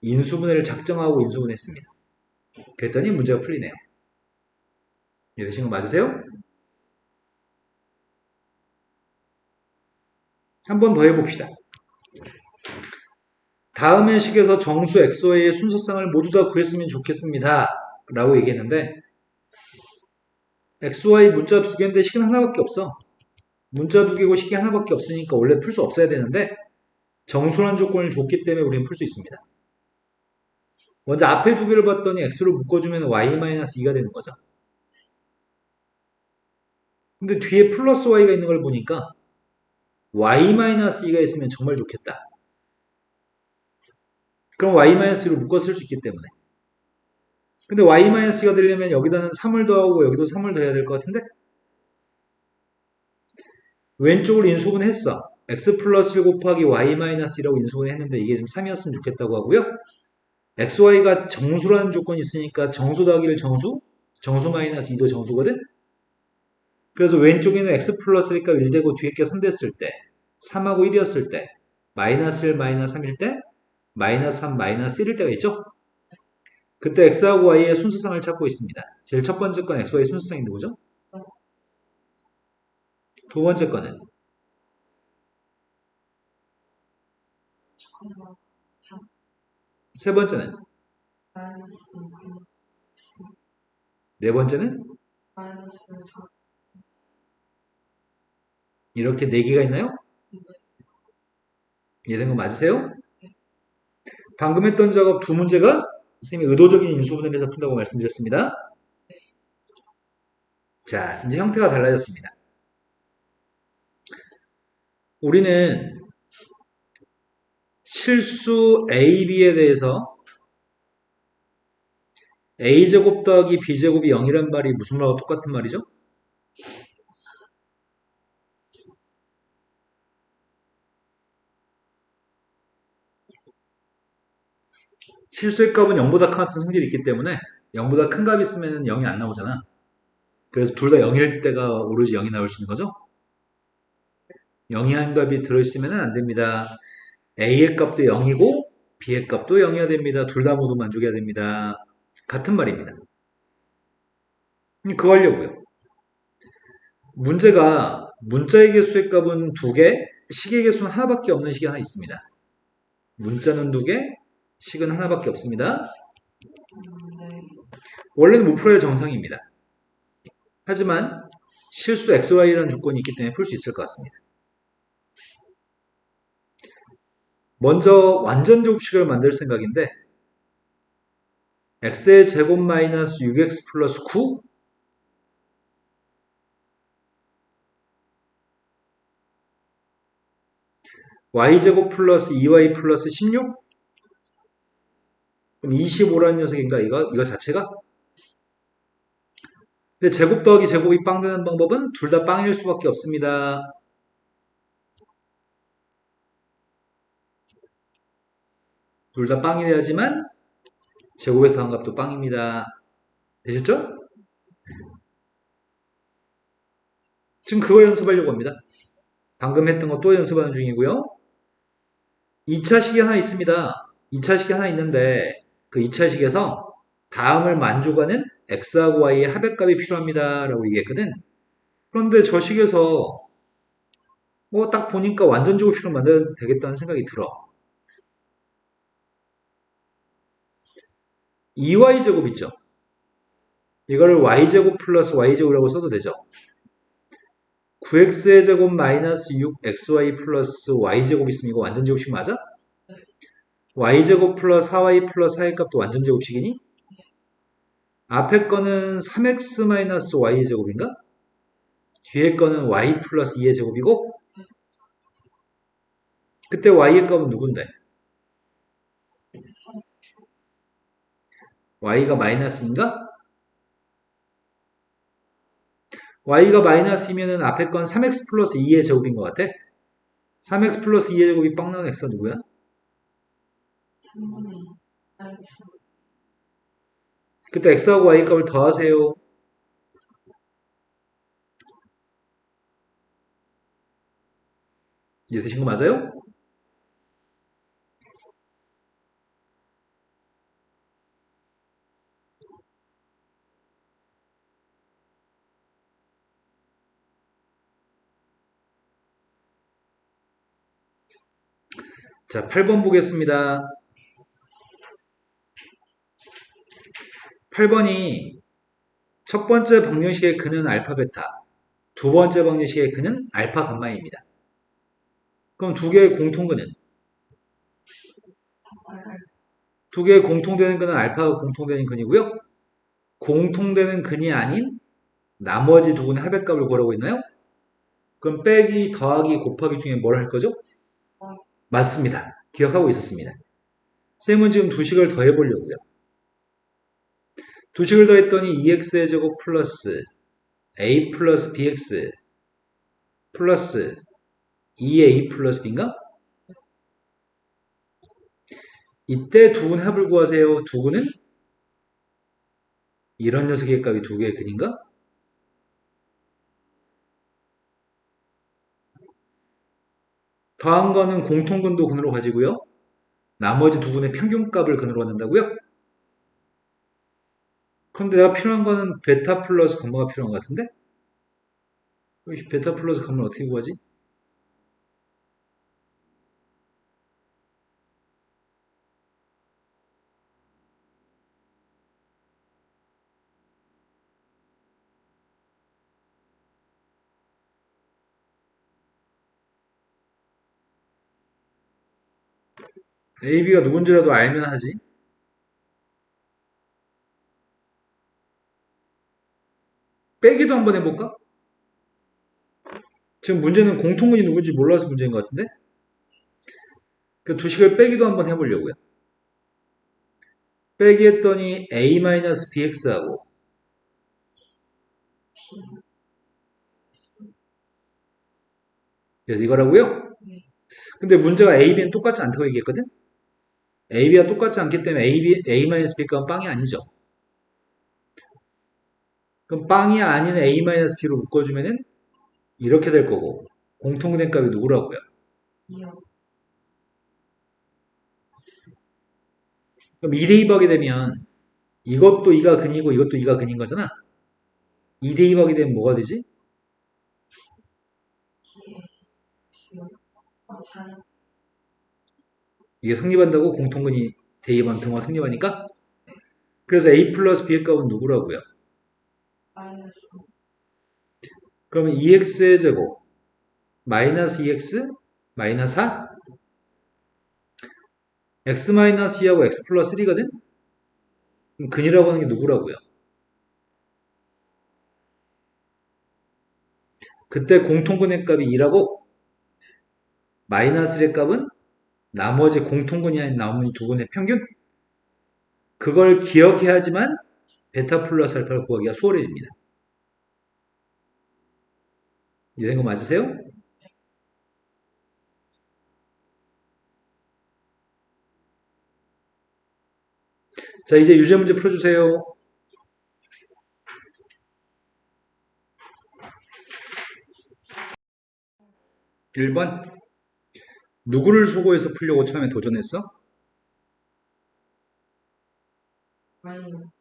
인수분해를 작정하고 인수분해했습니다. 그랬더니 문제가 풀리네요. 이해되신 거 맞으세요? 한 번 더 해봅시다. 다음의 식에서 정수 xy의 순서상을 모두 다 구했으면 좋겠습니다. 라고 얘기했는데 xy 문자 두 개인데 식은 하나밖에 없어. 문자 두 개고 식이 하나밖에 없으니까 원래 풀 수 없어야 되는데 정수란 조건을 줬기 때문에 우리는 풀 수 있습니다. 먼저 앞에 두 개를 봤더니 x로 묶어주면 y-2가 되는 거죠. 근데 뒤에 플러스 y가 있는 걸 보니까 y-2가 있으면 정말 좋겠다. 그럼 y-2로 묶어 쓸 수 있기 때문에. 근데 y-2가 되려면 여기다는 3을 더하고 여기도 3을 더해야 될 것 같은데? 왼쪽을 인수분해 했어. x 플러스 1 곱하기 y-1이라고 인수분해 했는데 이게 좀 3이었으면 좋겠다고 하고요. xy가 정수라는 조건이 있으니까 정수 더하기를 정수, 정수 마이너스 2도 정수거든? 그래서 왼쪽에는 x 플러스 1값 1되고 뒤에 게 3 됐을 때 3하고 1이었을 때 마이너스 1, 마이너스 3일 때 마이너스 3, 마이너스 1일 때가 있죠? 그때 x하고 y의 순수상을 찾고 있습니다. 제일 첫 번째 건 xy의 순수상이 누구죠? 두 번째 거는 세 번째는 네 번째는 이렇게 네 개가 있나요? 이해된 거 맞으세요? 방금 했던 작업 두 문제가 선생님이 의도적인 인수분해를 해서 푼다고 말씀드렸습니다. 자, 이제 형태가 달라졌습니다. 우리는 실수 A, B에 대해서 A제곱 더하기 B제곱이 0이란 말이 무슨 말과 똑같은 말이죠? 실수의 값은 0보다 같은 성질이 있기 때문에 0보다 큰 값이 있으면 0이 안 나오잖아. 그래서 둘 다 0일 때가 오로지 0이 나올 수 있는 거죠? 0이 한 값이 들어있으면 안 됩니다. A의 값도 0이고 B의 값도 0이어야 됩니다. 둘 다 모두 만족해야 됩니다. 같은 말입니다. 그거 하려고요. 문제가 문자의 개수의 값은 2개, 식의 개수는 하나밖에 없는 식이 하나 있습니다. 문자는 2개, 식은 하나밖에 없습니다. 원래는 못 풀어야 정상입니다. 하지만 실수 XY라는 조건이 있기 때문에 풀 수 있을 것 같습니다. 먼저 완전 제곱식을 만들 생각인데 x의 제곱 마이너스 6x 플러스 9 y제곱 플러스 2y 플러스 16 그럼 25라는 녀석인가 이거 자체가? 근데 제곱 더하기 제곱이 빵 되는 방법은 둘 다 빵일 수밖에 없습니다. 둘 다 빵이 돼야지만 제곱에서 더한 값도 빵입니다. 되셨죠? 지금 그거 연습하려고 합니다. 방금 했던 거 또 연습하는 중이고요. 2차식이 하나 있습니다. 2차식이 하나 있는데 그 2차식에서 다음을 만족하는 x하고 y의 합의값이 필요합니다. 라고 얘기했거든. 그런데 저 식에서 뭐 딱 보니까 완전 제곱식을 만들어도 되겠다는 생각이 들어. 2y제곱 있죠? 이거를 y제곱 플러스 y제곱이라고 써도 되죠? 9x의 제곱 마이너스 6xy 플러스 y제곱 있으면 이거 완전 제곱식 맞아? y제곱 플러스 4y 플러스 4의 값도 완전 제곱식이니? 앞에 거는 3x 마이너스 y의 제곱인가? 뒤에 거는 y 플러스 2의 제곱이고 그때 y의 값은 누군데? y가 마이너스인가? y가 마이너스이면은 앞에 건 3x 플러스 2의 제곱인 것 같아? 3x 플러스 2의 제곱이 빵 나온 x가 누구야? 3분의 2. 그때 x하고 y 값을 더하세요. 이해되신 거 맞아요? 자, 8번 보겠습니다. 8번이 첫 번째 방정식의 근은 알파 베타, 두 번째 방정식의 근은 알파 감마입니다. 그럼 두 개의 공통근은? 두 개의 공통되는 근은 알파가 공통되는 근이고요. 공통되는 근이 아닌 나머지 두 근의 합의값을 구하라고 했나요? 그럼 빼기, 더하기, 곱하기 중에 뭘 할 거죠? 맞습니다. 기억하고 있었습니다. 쌤은 지금 두 식을 더해보려고요. 두 식을 더했더니 2x의 제곱 플러스 a 플러스 bx 플러스 2a 플러스 b인가? 이때 두 근 합을 구하세요. 두 근은 이런 녀석의 값이 두 개의 근인가? 더한 거는 공통근도 근으로 가지고요. 나머지 두 근의 평균값을 근으로 갖는다고요? 그런데 내가 필요한 거는 베타 플러스 감마가 필요한 것 같은데? 베타 플러스 감마를 어떻게 구하지? A, B가 누군지라도 알면 하지. 빼기도 한번 해볼까? 지금 문제는 공통근이 누군지 몰라서 문제인 것 같은데? 그 두 식을 빼기도 한번 해보려고요. 빼기 했더니 a-bx하고 그래서 이거라고요? 근데 문제가 a, b는 똑같지 않다고 얘기했거든? a, b가 똑같지 않기 때문에 a-b가 빵이 아니죠. 그럼 빵이 아닌 a-b로 묶어주면은 이렇게 될 거고 공통된 값이 누구라고요? 2요. 그럼 2대2 하게 되면 이것도 2가 근이고 이것도 2가 근인 거잖아. 2대2 하게 되면 뭐가 되지? 4. 이게 성립한다고 공통근이 대입한 등호가 성립하니까 그래서 a 플러스 b의 값은 누구라고요? 마이너스. 그러면 2x의 제곱 마이너스 2x 마이너스 4 x-2하고 x 플러스 3거든? 그럼 근이라고 하는 게 누구라고요? 그때 공통근의 값이 2라고 마이너스 1의 값은 나머지 공통근이 아닌 나머지 두 근의 평균? 그걸 기억해야지만 베타 플러스 알파를 구하기가 수월해집니다. 이해된 거 맞으세요? 자, 이제 유제 문제 풀어주세요. 1번. 누구를 소거해서 풀려고 처음에 도전했어? 아니요.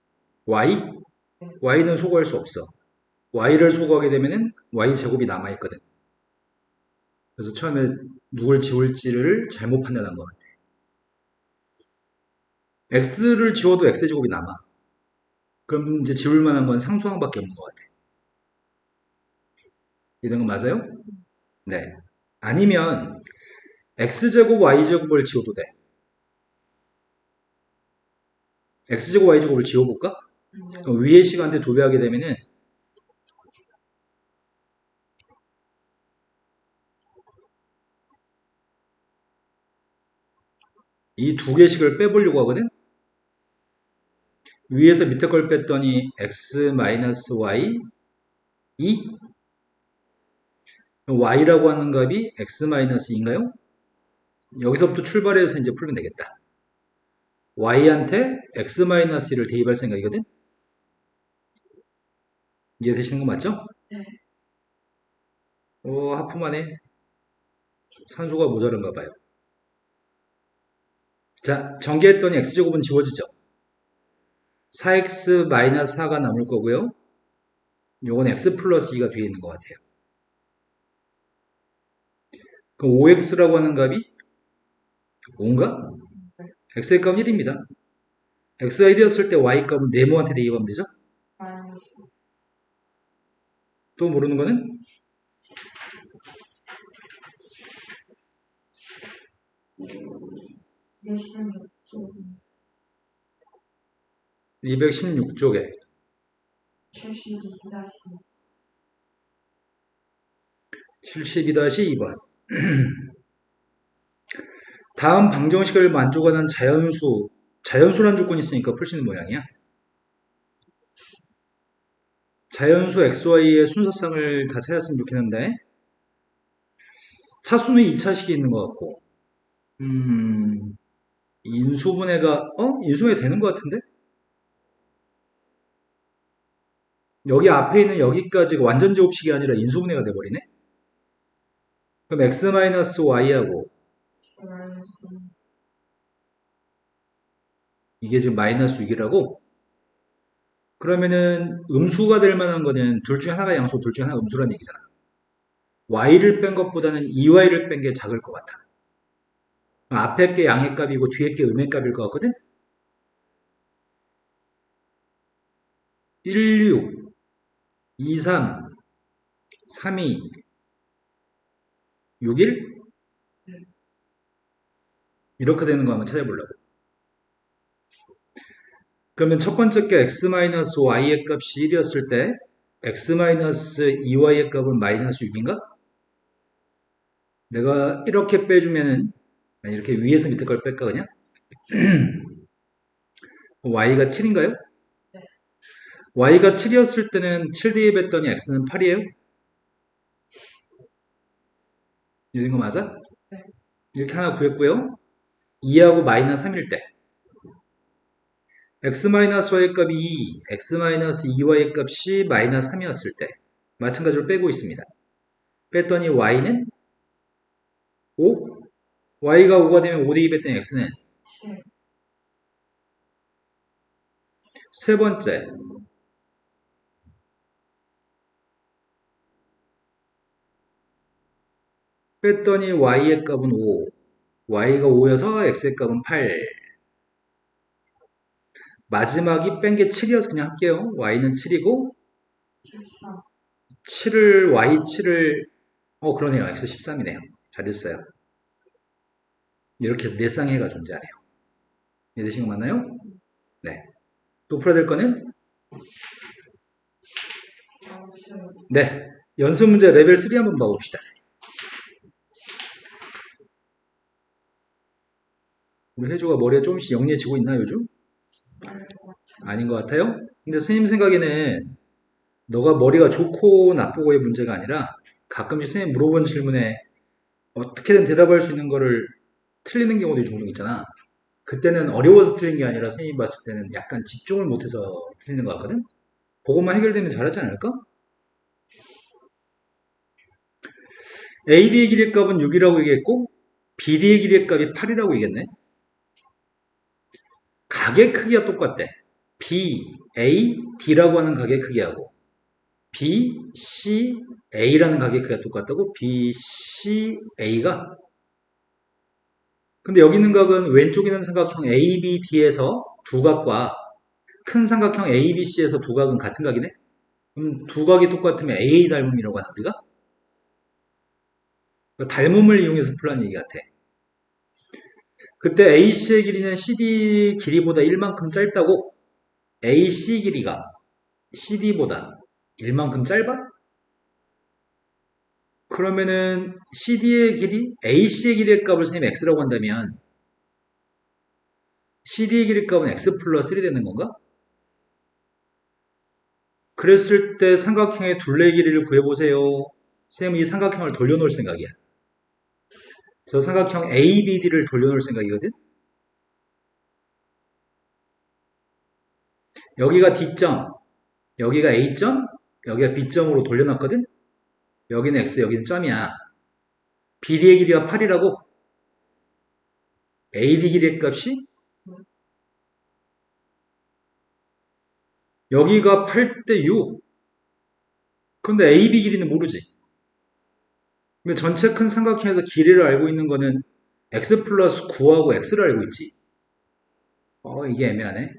y? y는 소거할 수 없어. y를 소거하게 되면은 y 제곱이 남아있거든. 그래서 처음에 누굴 지울지를 잘못 판단한 것 같아. x를 지워도 x 제곱이 남아. 그럼 이제 지울 만한 건 상수항밖에 없는 것 같아. 이런 거 맞아요? 네. 아니면 x제곱 y제곱을 지워도 돼. x제곱 y제곱을 지워볼까? 네. 그럼 위의 시간대 도배하게 되면은 이 두 개씩을 빼보려고 하거든? 위에서 밑에 걸 뺐더니 x-y 2? y라고 하는 값이 x-2인가요? 여기서부터 출발해서 이제 풀면 되겠다. y한테 x-1을 대입할 생각이거든? 이해되시는 거 맞죠? 네. 하품하네. 산소가 모자란가 봐요. 자, 전개했더니 x제곱은 지워지죠? 4x-4가 남을 거고요. 요건 x 플러스 2가 뒤에 있는 것 같아요. 그럼 5x라고 하는 값이 5인가? x의 값은 1입니다. x가 1이었을 때 y 값은 네모한테 대입하면 되죠? 마이너스 또 모르는 거는 116쪽 216쪽에 72-2. 72-2번. 다음 방정식을 만족하는 자연수란 조건이 있으니까 풀 수 있는 모양이야. 자연수 xy의 순서상을 다 찾았으면 좋겠는데 차수는 2차식이 있는 것 같고 인수분해가 되는 것 같은데? 여기 앞에 있는 여기까지가 완전 제곱식이 아니라 인수분해가 돼버리네? 그럼 x-y하고 마이너스 이게 지금 마이너스 6이라고? 그러면은 음수가 될 만한 거는 둘 중에 하나가 양수, 둘 중에 하나가 음수라는 얘기잖아. y를 뺀 것보다는 2y를 뺀 게 작을 것 같아. 앞에 게 양의 값이고 뒤에 게 음의 값일 것 같거든? 16, 23, 32, 61? 이렇게 되는 거 한번 찾아보려고. 그러면 첫 번째 게 x-y의 값이 1이었을 때 x-2y의 값은 마이너스 6인가? 내가 이렇게 빼주면은 아니, 이렇게 위에서 밑에 걸 뺄까 그냥? y가 7인가요? 네. y가 7이었을 때는 7 대입했더니 x는 8이에요? 이런 거 맞아? 네. 이렇게 하나 구했고요. 2하고 마이너스 3일 때 x-y의 값이 2, x-2y의 값이 마이너스 3이었을 때 마찬가지로 빼고 있습니다. 뺐더니 y는 5? y가 5가 되면 5 대입했더니 x는 7. 세 번째 뺐더니 y의 값은 5, y가 5여서 x의 값은 8. 마지막이 뺀 게 7이어서 그냥 할게요. y는 7이고 13. 7을 y7을 그러네요. x 13이네요. 잘했어요. 이렇게 네 쌍해가 존재하네요. 이해되신 거 맞나요? 네. 또 풀어야 될 거는? 없어요. 네. 연습 문제 레벨 3 한번 봐봅시다. 우리 혜주가 머리에 조금씩 영리해지고 있나 요즘? 아닌 것 같아요? 근데 선생님 생각에는 너가 머리가 좋고 나쁘고의 문제가 아니라 가끔씩 선생님 물어본 질문에 어떻게든 대답할 수 있는 거를 틀리는 경우도 종종 있잖아. 그때는 어려워서 틀린 게 아니라 선생님 봤을 때는 약간 집중을 못해서 틀리는 것 같거든? 그것만 해결되면 잘하지 않을까? AD의 길이의 값은 6이라고 얘기했고 BD의 길이의 값이 8이라고 얘기했네. 각의 크기가 똑같대. B, A, D라고 하는 각의 크기하고 B, C, A라는 각의 크기가 똑같다고? B, C, A가? 근데 여기 있는 각은 왼쪽에 있는 삼각형 ABD에서 두 각과 큰 삼각형 ABC에서 두 각은 같은 각이네? 그럼 두 각이 똑같으면 AA 닮음이라고 하나 우리가? 닮음을 이용해서 풀라는 얘기 같아. 그때 AC의 길이는 CD 길이보다 1만큼 짧다고? AC 길이가 CD보다 1만큼 짧아? 그러면은 CD의 길이, AC의 길이의 값을 선생님 X라고 한다면 CD의 길이 값은 X 플러스 1이 되는 건가? 그랬을 때 삼각형의 둘레 길이를 구해보세요. 선생님은 이 삼각형을 돌려놓을 생각이야. 저 삼각형 ABD를 돌려놓을 생각이거든? 여기가 D점, 여기가 A점, 여기가 B점으로 돌려놨거든? 여기는 X, 여기는 점이야. BD의 길이가 8이라고? AD 길이의 값이? 여기가 8대 6. 근데 AB 길이는 모르지. 근데 전체 큰 삼각형에서 길이를 알고 있는 거는 X 플러스 9하고 X를 알고 있지. 이게 애매하네.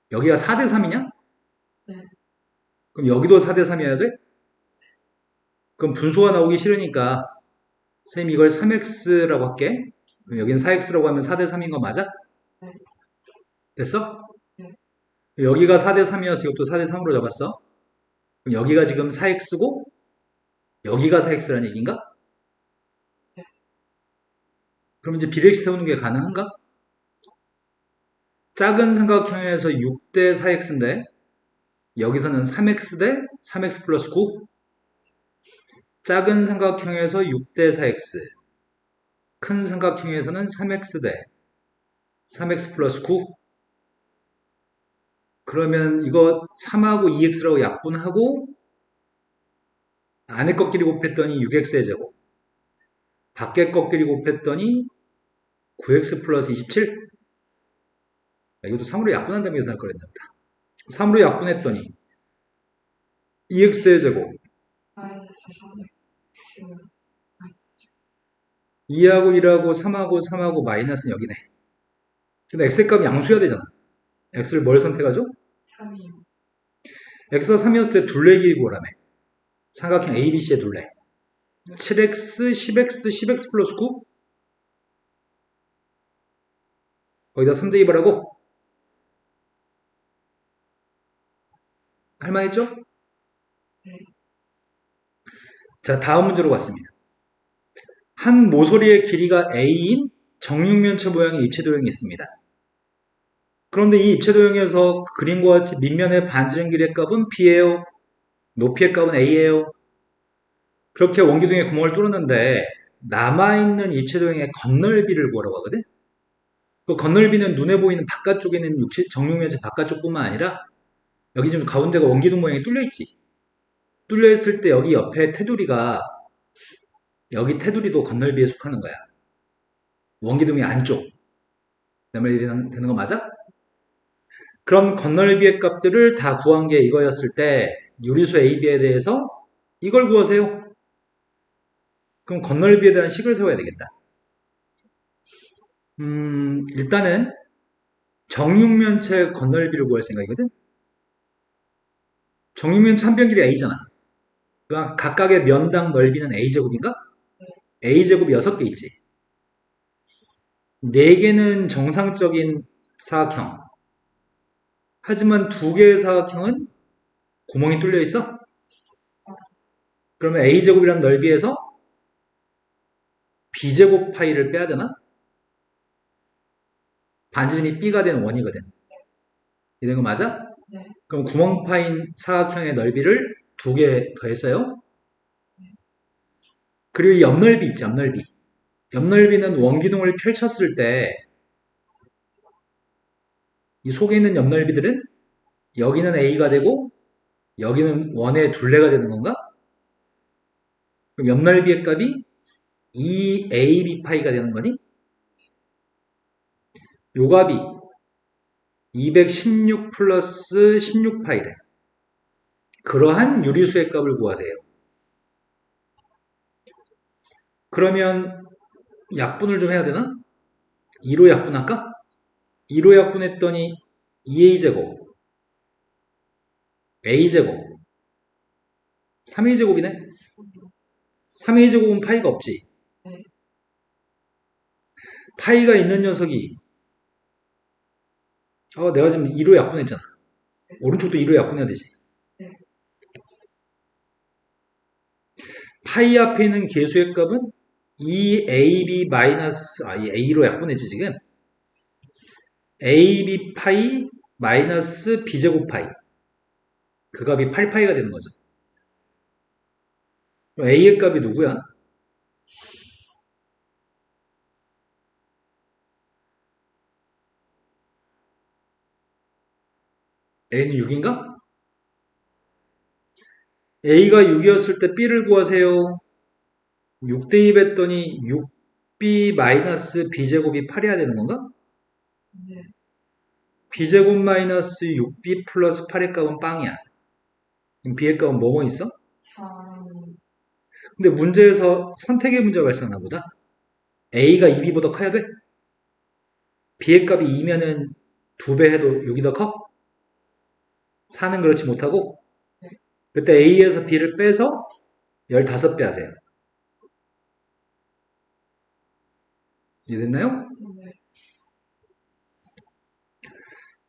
여기가 4대 3이냐? 네. 그럼 여기도 4대 3이어야 돼? 그럼 분수가 나오기 싫으니까 선생님 이걸 3x라고 할게. 그럼 여기는 4x라고 하면 4대 3인 거 맞아? 네. 됐어? 네. 여기가 4대 3이어서 이것도 4대 3으로 잡았어. 그럼 여기가 지금 4x고 여기가 4x라는 얘기인가? 네. 그럼 이제 비례식 세우는 게 가능한가? 작은 삼각형에서 6대 4x인데 여기서는 3x 대 3x 플러스 9. 작은 삼각형에서 6대 4x, 큰 삼각형에서는 3x 대 3x 플러스 9. 그러면 이거 3하고 2x라고 약분하고 안에 것끼리 곱했더니 6x의 제곱, 밖에 것끼리 곱했더니 9x 플러스 27. 이것도 3으로 약분한다면 계산할 거랬나 보다. 3으로 약분했더니 2x의 제곱, 마이너스 3. 2하고 1하고 3하고 3하고 마이너스는 여기네. 근데 x의 값이 양수여야 되잖아. x를 뭘 선택하죠? 3이요. x가 3이었을 때 둘레 길이 구하라며. 삼각형 ABC의 둘레. 7x, 10x, 10x 플러스 9. 거기다 3 대입하라고? 할만했죠? 네. 자, 다음 문제로 왔습니다. 한 모서리의 길이가 A인 정육면체 모양의 입체도형이 있습니다. 그런데 이 입체도형에서 그림과 같이 밑면의 반지름 길이의 값은 B예요. 높이의 값은 A예요. 그렇게 원기둥에 구멍을 뚫었는데 남아있는 입체도형의 겉넓이를 구하라고 하거든? 그 겉넓이는 눈에 보이는 바깥쪽에 있는 정육면체 바깥쪽뿐만 아니라 여기 지금 가운데가 원기둥 모양이 뚫려 있지. 뚫려 있을 때 여기 옆에 테두리가 여기 테두리도 겉넓이에 속하는 거야. 원기둥의 안쪽. 내 말이 되는 거 맞아? 그럼 겉넓이의 값들을 다 구한 게 이거였을 때 유리수 AB에 대해서 이걸 구하세요. 그럼 겉넓이에 대한 식을 세워야 되겠다. 일단은 정육면체 겉넓이를 구할 생각이거든. 정육면체 한 변 길이 A잖아. 그러니까 각각의 면당 넓이는 A제곱인가? 네. a제곱 6개 있지. 4개는 정상적인 사각형. 하지만 2개의 사각형은 구멍이 뚫려 있어? 그러면 a제곱이라는 넓이에서 b제곱 파이를 빼야 되나? 반지름이 b가 되는 원이거든. 이런 거 맞아? 네. 그럼 구멍 파인 사각형의 넓이를 2개 더했어요. 그리고 이 옆넓이 있지, 옆넓이. 옆넓이는 원기둥을 펼쳤을 때 이 속에 있는 옆넓이들은 여기는 a가 되고 여기는 원의 둘레가 되는 건가? 그럼 옆넓이의 값이 2ab 파이가 되는 거니? 요 값이 216 플러스 16파이래. 그러한 유리수의 값을 구하세요. 그러면 약분을 좀 해야 되나? 2로 약분할까? 2로 약분했더니 2a제곱, a제곱, 3a제곱이네? 3a제곱은 파이가 없지. 네. 파이가 있는 녀석이 내가 지금 2로 약분했잖아. 오른쪽도 2로 약분해야 되지. 네. 파이 앞에 있는 계수의 값은 2ab 마이너스 이 a로 약분했지 지금. ab 파이 마이너스 b제곱 파이. 그 값이 8파이가 되는 거죠. 그럼 a의 값이 누구야? a는 6인가? a가 6이었을 때 b를 구하세요. 6 대입했더니 6b 마이너스 b제곱이 8이어야 되는 건가? 네. b제곱 마이너스 6b 플러스 8의 값은 빵이야. 그럼 b의 값은 뭐뭐 있어? 3, 근데 문제에서 선택의 문제가 발생하나 보다. a가 2b보다 커야 돼? b의 값이 2면은 2배 해도 6이 더 커? 4는 그렇지 못하고 네. 그때 a에서 b를 빼서 15배 하세요. 이해됐나요? 네.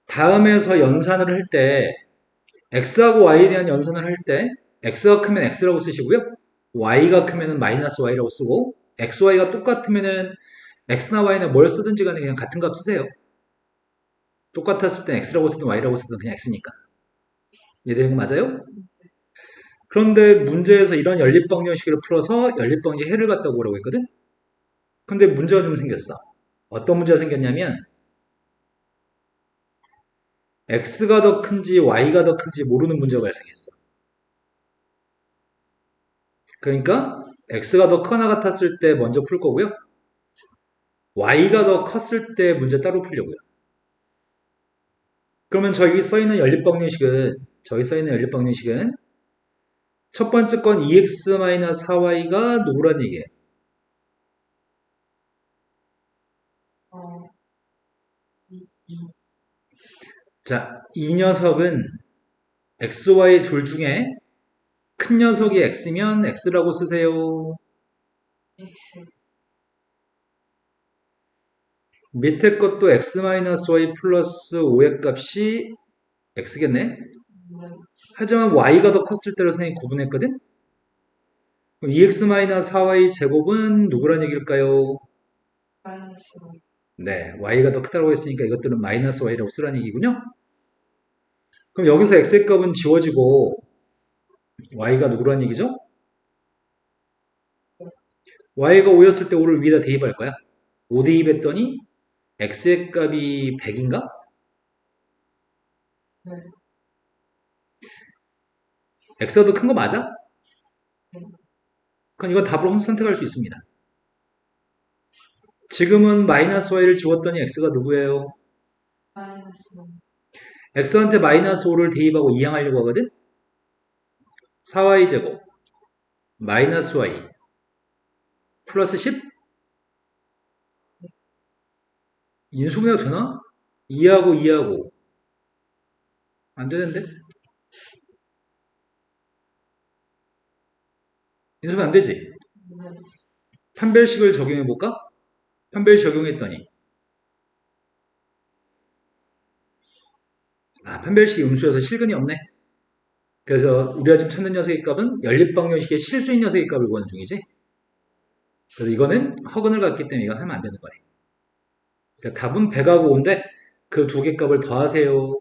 다음에서 연산을 할 때 x하고 y에 대한 연산을 할 때 x가 크면 x라고 쓰시고요. y가 크면 마이너스 y라고 쓰고 x, y가 똑같으면 x나 y나 뭘 쓰든지 간에 그냥 같은 값 쓰세요. 똑같았을 땐 x라고 쓰든 y라고 쓰든 그냥 x니까. 이해되는 거 맞아요? 그런데 문제에서 이런 연립방정식을 풀어서 연립방정식 해를 갖다 보라고 했거든? 근데 문제가 좀 생겼어. 어떤 문제가 생겼냐면 x가 더 큰지 y가 더 큰지 모르는 문제가 발생했어. 그러니까 x가 더 크거나 같았을 때 먼저 풀 거고요. y가 더 컸을 때 문제 따로 풀려고요. 그러면 저기 써있는 연립방정식은 첫 번째 건 2x-4y가 누구란 얘기예요? 어, 2, 자, 이 녀석은 x, y 둘 중에 큰 녀석이 x면 x라고 쓰세요. X, 밑에 것도 x-y 플러스 5의 값이 x겠네? 네. 하지만 y가 더 컸을 때로 선생님이 구분했거든? 그럼 2x-4y 제곱은 누구란 얘기일까요? 마이너스 네, y가 더 크다고 했으니까 이것들은 마이너스 y라고 쓰라는 얘기군요. 그럼 여기서 x의 값은 지워지고 y가 누구란 얘기죠? y가 5였을 때 5를 위에다 대입할 거야. 5 대입했더니 x의 값이 100인가? 네. x가 더 큰 거 맞아? 네. 그럼 이건 답으로 선택할 수 있습니다. 지금은 마이너스 y를 지웠더니 x가 누구예요? 마이너스 x한테 마이너스 5를 대입하고 이항하려고 하거든? 4y 제곱 마이너스 y 플러스 10? 인수분해가 되나? 2하고 2하고 안 되는데? 인수분해 안 되지? 네. 판별식을 적용해 볼까? 판별 적용했더니 판별식 음수여서 실근이 없네. 그래서 우리가 지금 찾는 녀석의 값은 연립방정식의 실수인 녀석의 값을 구하는 중이지. 그래서 이거는 허근을 갖기 때문에 이건 하면 안 되는 거네. 그러니까 답은 100하고 5인데 그 두 개 값을 더하세요.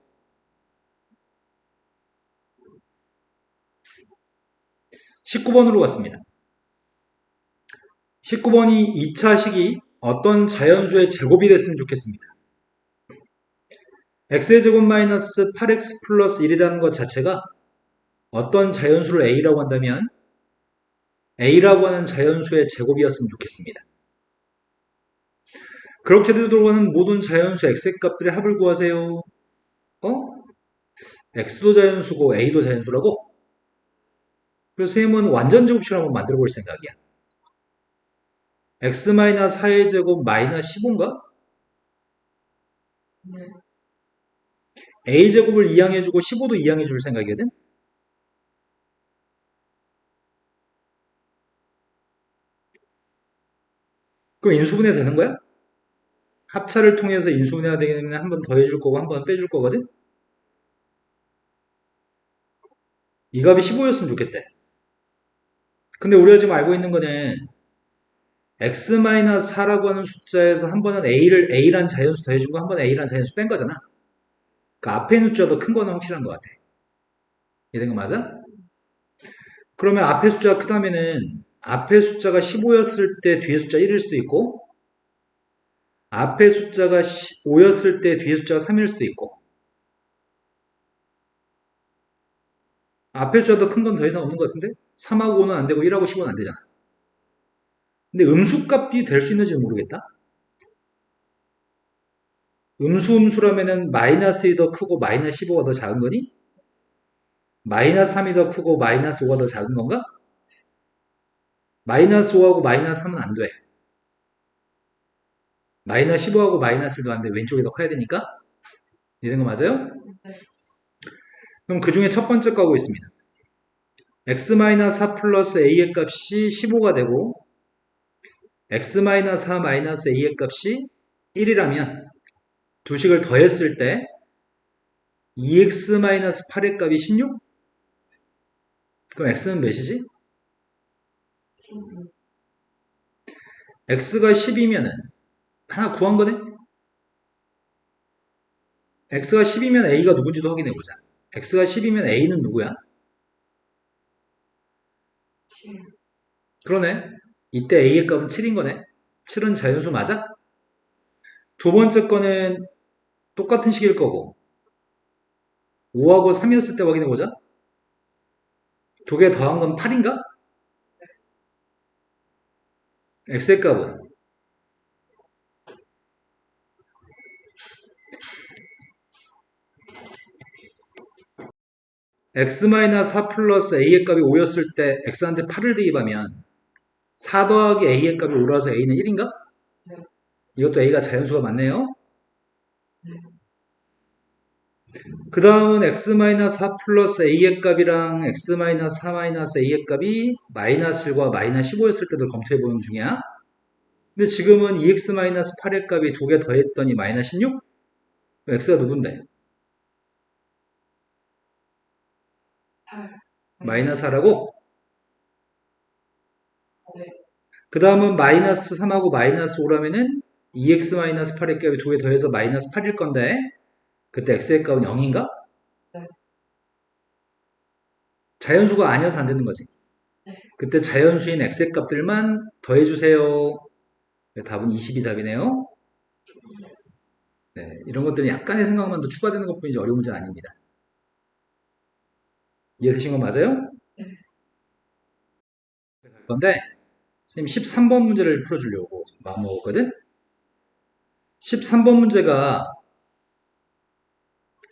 19번으로 갔습니다. 19번이 2차 식이 어떤 자연수의 제곱이 됐으면 좋겠습니다. x의 제곱 마이너스 8x 플러스 1이라는 것 자체가 어떤 자연수를 a라고 한다면 a라고 하는 자연수의 제곱이었으면 좋겠습니다. 그렇게 되도록하는 모든 자연수 x의 값들의 합을 구하세요. x도 자연수고 a도 자연수라고? 그래서 선생님은 완전 제곱식을 한번 만들어 볼 생각이야. x-4의 제곱 마이너스 15인가? 네. a제곱을 이항해주고 15도 이항해줄 생각이거든? 그럼 인수분해 되는 거야? 합차를 통해서 인수분해가 되면 한 번 더해줄 거고 한 번 빼줄 거거든? 이 값이 15였으면 좋겠대. 근데 우리가 지금 알고 있는 거는 x-4라고 하는 숫자에서 한 번은 a란 자연수 더해준 거 한 번은 a란 자연수 뺀 거잖아. 그 앞에 있는 숫자 더 큰 거는 확실한 것 같아. 이해된 거 맞아? 그러면 앞에 숫자가 크다면은 앞에 숫자가 15였을 때 뒤에 숫자 1일 수도 있고 앞에 숫자가 5였을 때 뒤에 숫자가 3일 수도 있고 앞에 숫자 더 큰 건 더 이상 없는 것 같은데 3하고 5는 안 되고 1하고 15는 안 되잖아. 근데 음수값이 될 수 있는지 모르겠다. 음수라면은 마이너스 1이 더 크고 마이너스 15가 더 작은 거니? 마이너스 3이 더 크고 마이너스 5가 더 작은 건가? 마이너스 5하고 마이너스 3은 안 돼. 마이너스 15하고 마이너스 1도 안 돼. 왼쪽이 더 커야 되니까. 이런 거 맞아요? 네. 그럼 그 중에 첫 번째 거 하고 있습니다. x-4 플러스 a의 값이 15가 되고 x-4 마이너스 a의 값이 1이라면 두 식을 더했을 때 2x-8의 값이 16? 그럼 x는 몇이지? 16. x가 10이면은 하나 구한 거네? x가 10이면 a가 누군지도 확인해 보자. x가 10이면 a는 누구야? 7. 그러네. 이때 a의 값은 7인 거네. 7은 자연수 맞아? 두 번째 거는 똑같은 식일 거고 5하고 3이었을 때 확인해 보자. 두 개 더한 건 8인가? x의 값은 x-4 플러스 a의 값이 5였을 때 x한테 8을 대입하면 4 더하기 a의 값이 5라서 a는 1인가? 네. 이것도 a가 자연수가 맞네요. 네. 그 다음은 x-4 플러스 a의 값이랑 x-4 마이너스 a의 값이 마이너스 1과 마이너스 15였을 때도 검토해보는 중이야. 근데 지금은 2x-8의 값이 두 개 더했더니 마이너스 16? x가 누군데? 8. 마이너스 4라고? 네. 그 다음은 마이너스 3하고 마이너스 5라면은 2x-8의 값이 두 개 더해서 마이너스 8일 건데 그때 x의 값은 0인가? 네. 자연수가 아니어서 안 되는 거지. 네. 그때 자연수인 x의 값들만 더해주세요. 답은 20이 답이네요. 네, 이런 것들은 약간의 생각만 더 추가되는 것 뿐이지 어려운 문제는 아닙니다. 이해되신 건 맞아요? 네. 그런데 선생님 13번 문제를 풀어주려고 마음먹었거든? 13번 문제가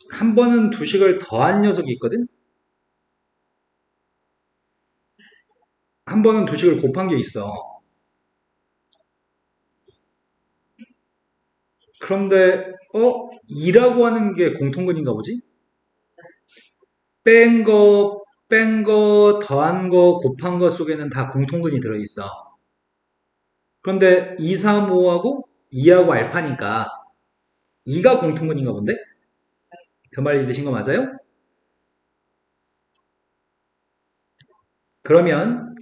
한 번은 두 식을 더한 녀석이 있거든? 한 번은 두 식을 곱한 게 있어. 그런데 2라고 하는 게 공통근인가 보지? 뺀 거, 더한 거, 곱한 거 속에는 다 공통근이 들어있어. 그런데 2, 3, 5하고 2하고 알파니까 2가 공통근인가 본데? 그 말 읽으신 거 맞아요? 그러면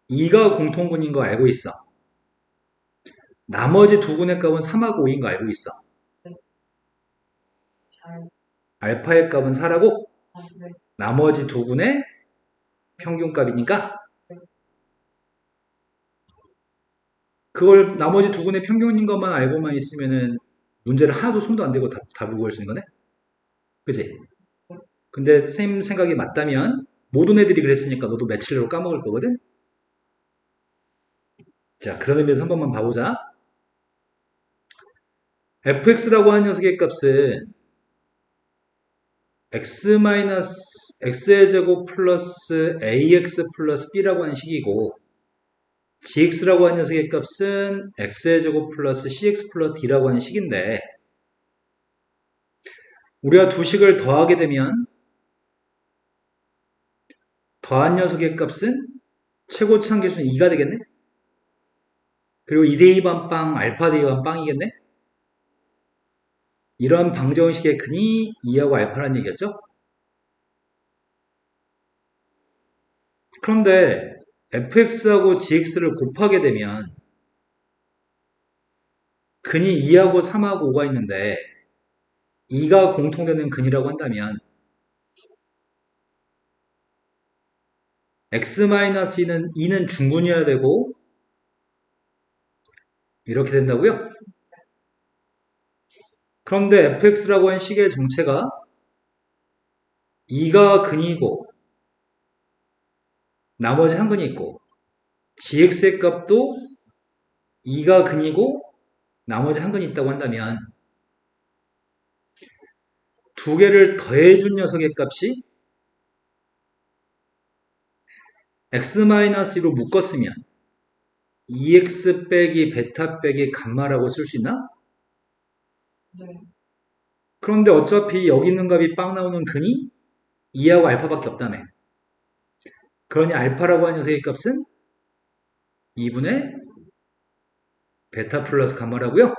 2가 공통근인 거 알고 있어. 나머지 두 군의 값은 3하고 5인 거 알고 있어. 잘, 알파의 값은 4라고 네. 나머지 두 군의 평균값이니까 그걸 나머지 두 군의 평균인 것만 알고만 있으면은 문제를 하나도 손도 안 대고 다 보고 할 수 있는 거네? 그지? 근데 선생님 생각이 맞다면 모든 애들이 그랬으니까 너도 며칠로 까먹을 거거든? 자, 그런 의미에서 한 번만 봐보자. fx라고 하는 녀석의 값은 x의 제곱 플러스 ax 플러스 b라고 하는 식이고 gx라고 하는 녀석의 값은 x의 제곱 플러스 cx 플러스 d라고 하는 식인데 우리가 두 식을 더하게 되면 더한 녀석의 값은 최고치 한계수는 2가 되겠네? 그리고 2대2 반빵, 알파 대2 반빵이겠네? 이런 방정식의 근이 2하고 알파라는 얘기였죠? 그런데 fx하고 gx를 곱하게 되면 근이 2하고 3하고 5가 있는데 2가 공통되는 근이라고 한다면 x-2는 2는 중근이어야 되고 이렇게 된다고요? 그런데 fx라고 한 식의 정체가 2가 근이고 나머지 한 근이 있고 gx의 값도 2가 근이고 나머지 한 근이 있다고 한다면 두 개를 더해준 녀석의 값이 x-2로 묶었으면 2x 빼기 베타 빼기 감마라고 쓸 수 있나? 네. 그런데 어차피 여기 있는 값이 빵 나오는 근이 2하고 알파밖에 없다며. 그러니 알파라고 하는 녀석의 값은 2분의 베타 플러스 감마라고요?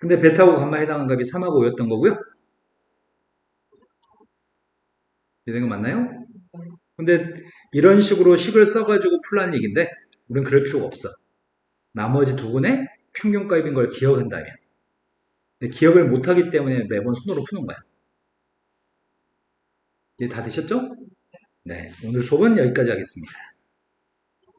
근데 베타하고 감마에 해당하는 값이 3하고 5였던 거고요? 이런 거 맞나요? 근데 이런 식으로 식을 써가지고 풀라는 얘기인데 우린 그럴 필요가 없어. 나머지 두 분의 평균값인 걸 기억한다면. 근데 기억을 못하기 때문에 매번 손으로 푸는 거야. 이제 다 되셨죠? 네, 오늘 수업은 여기까지 하겠습니다.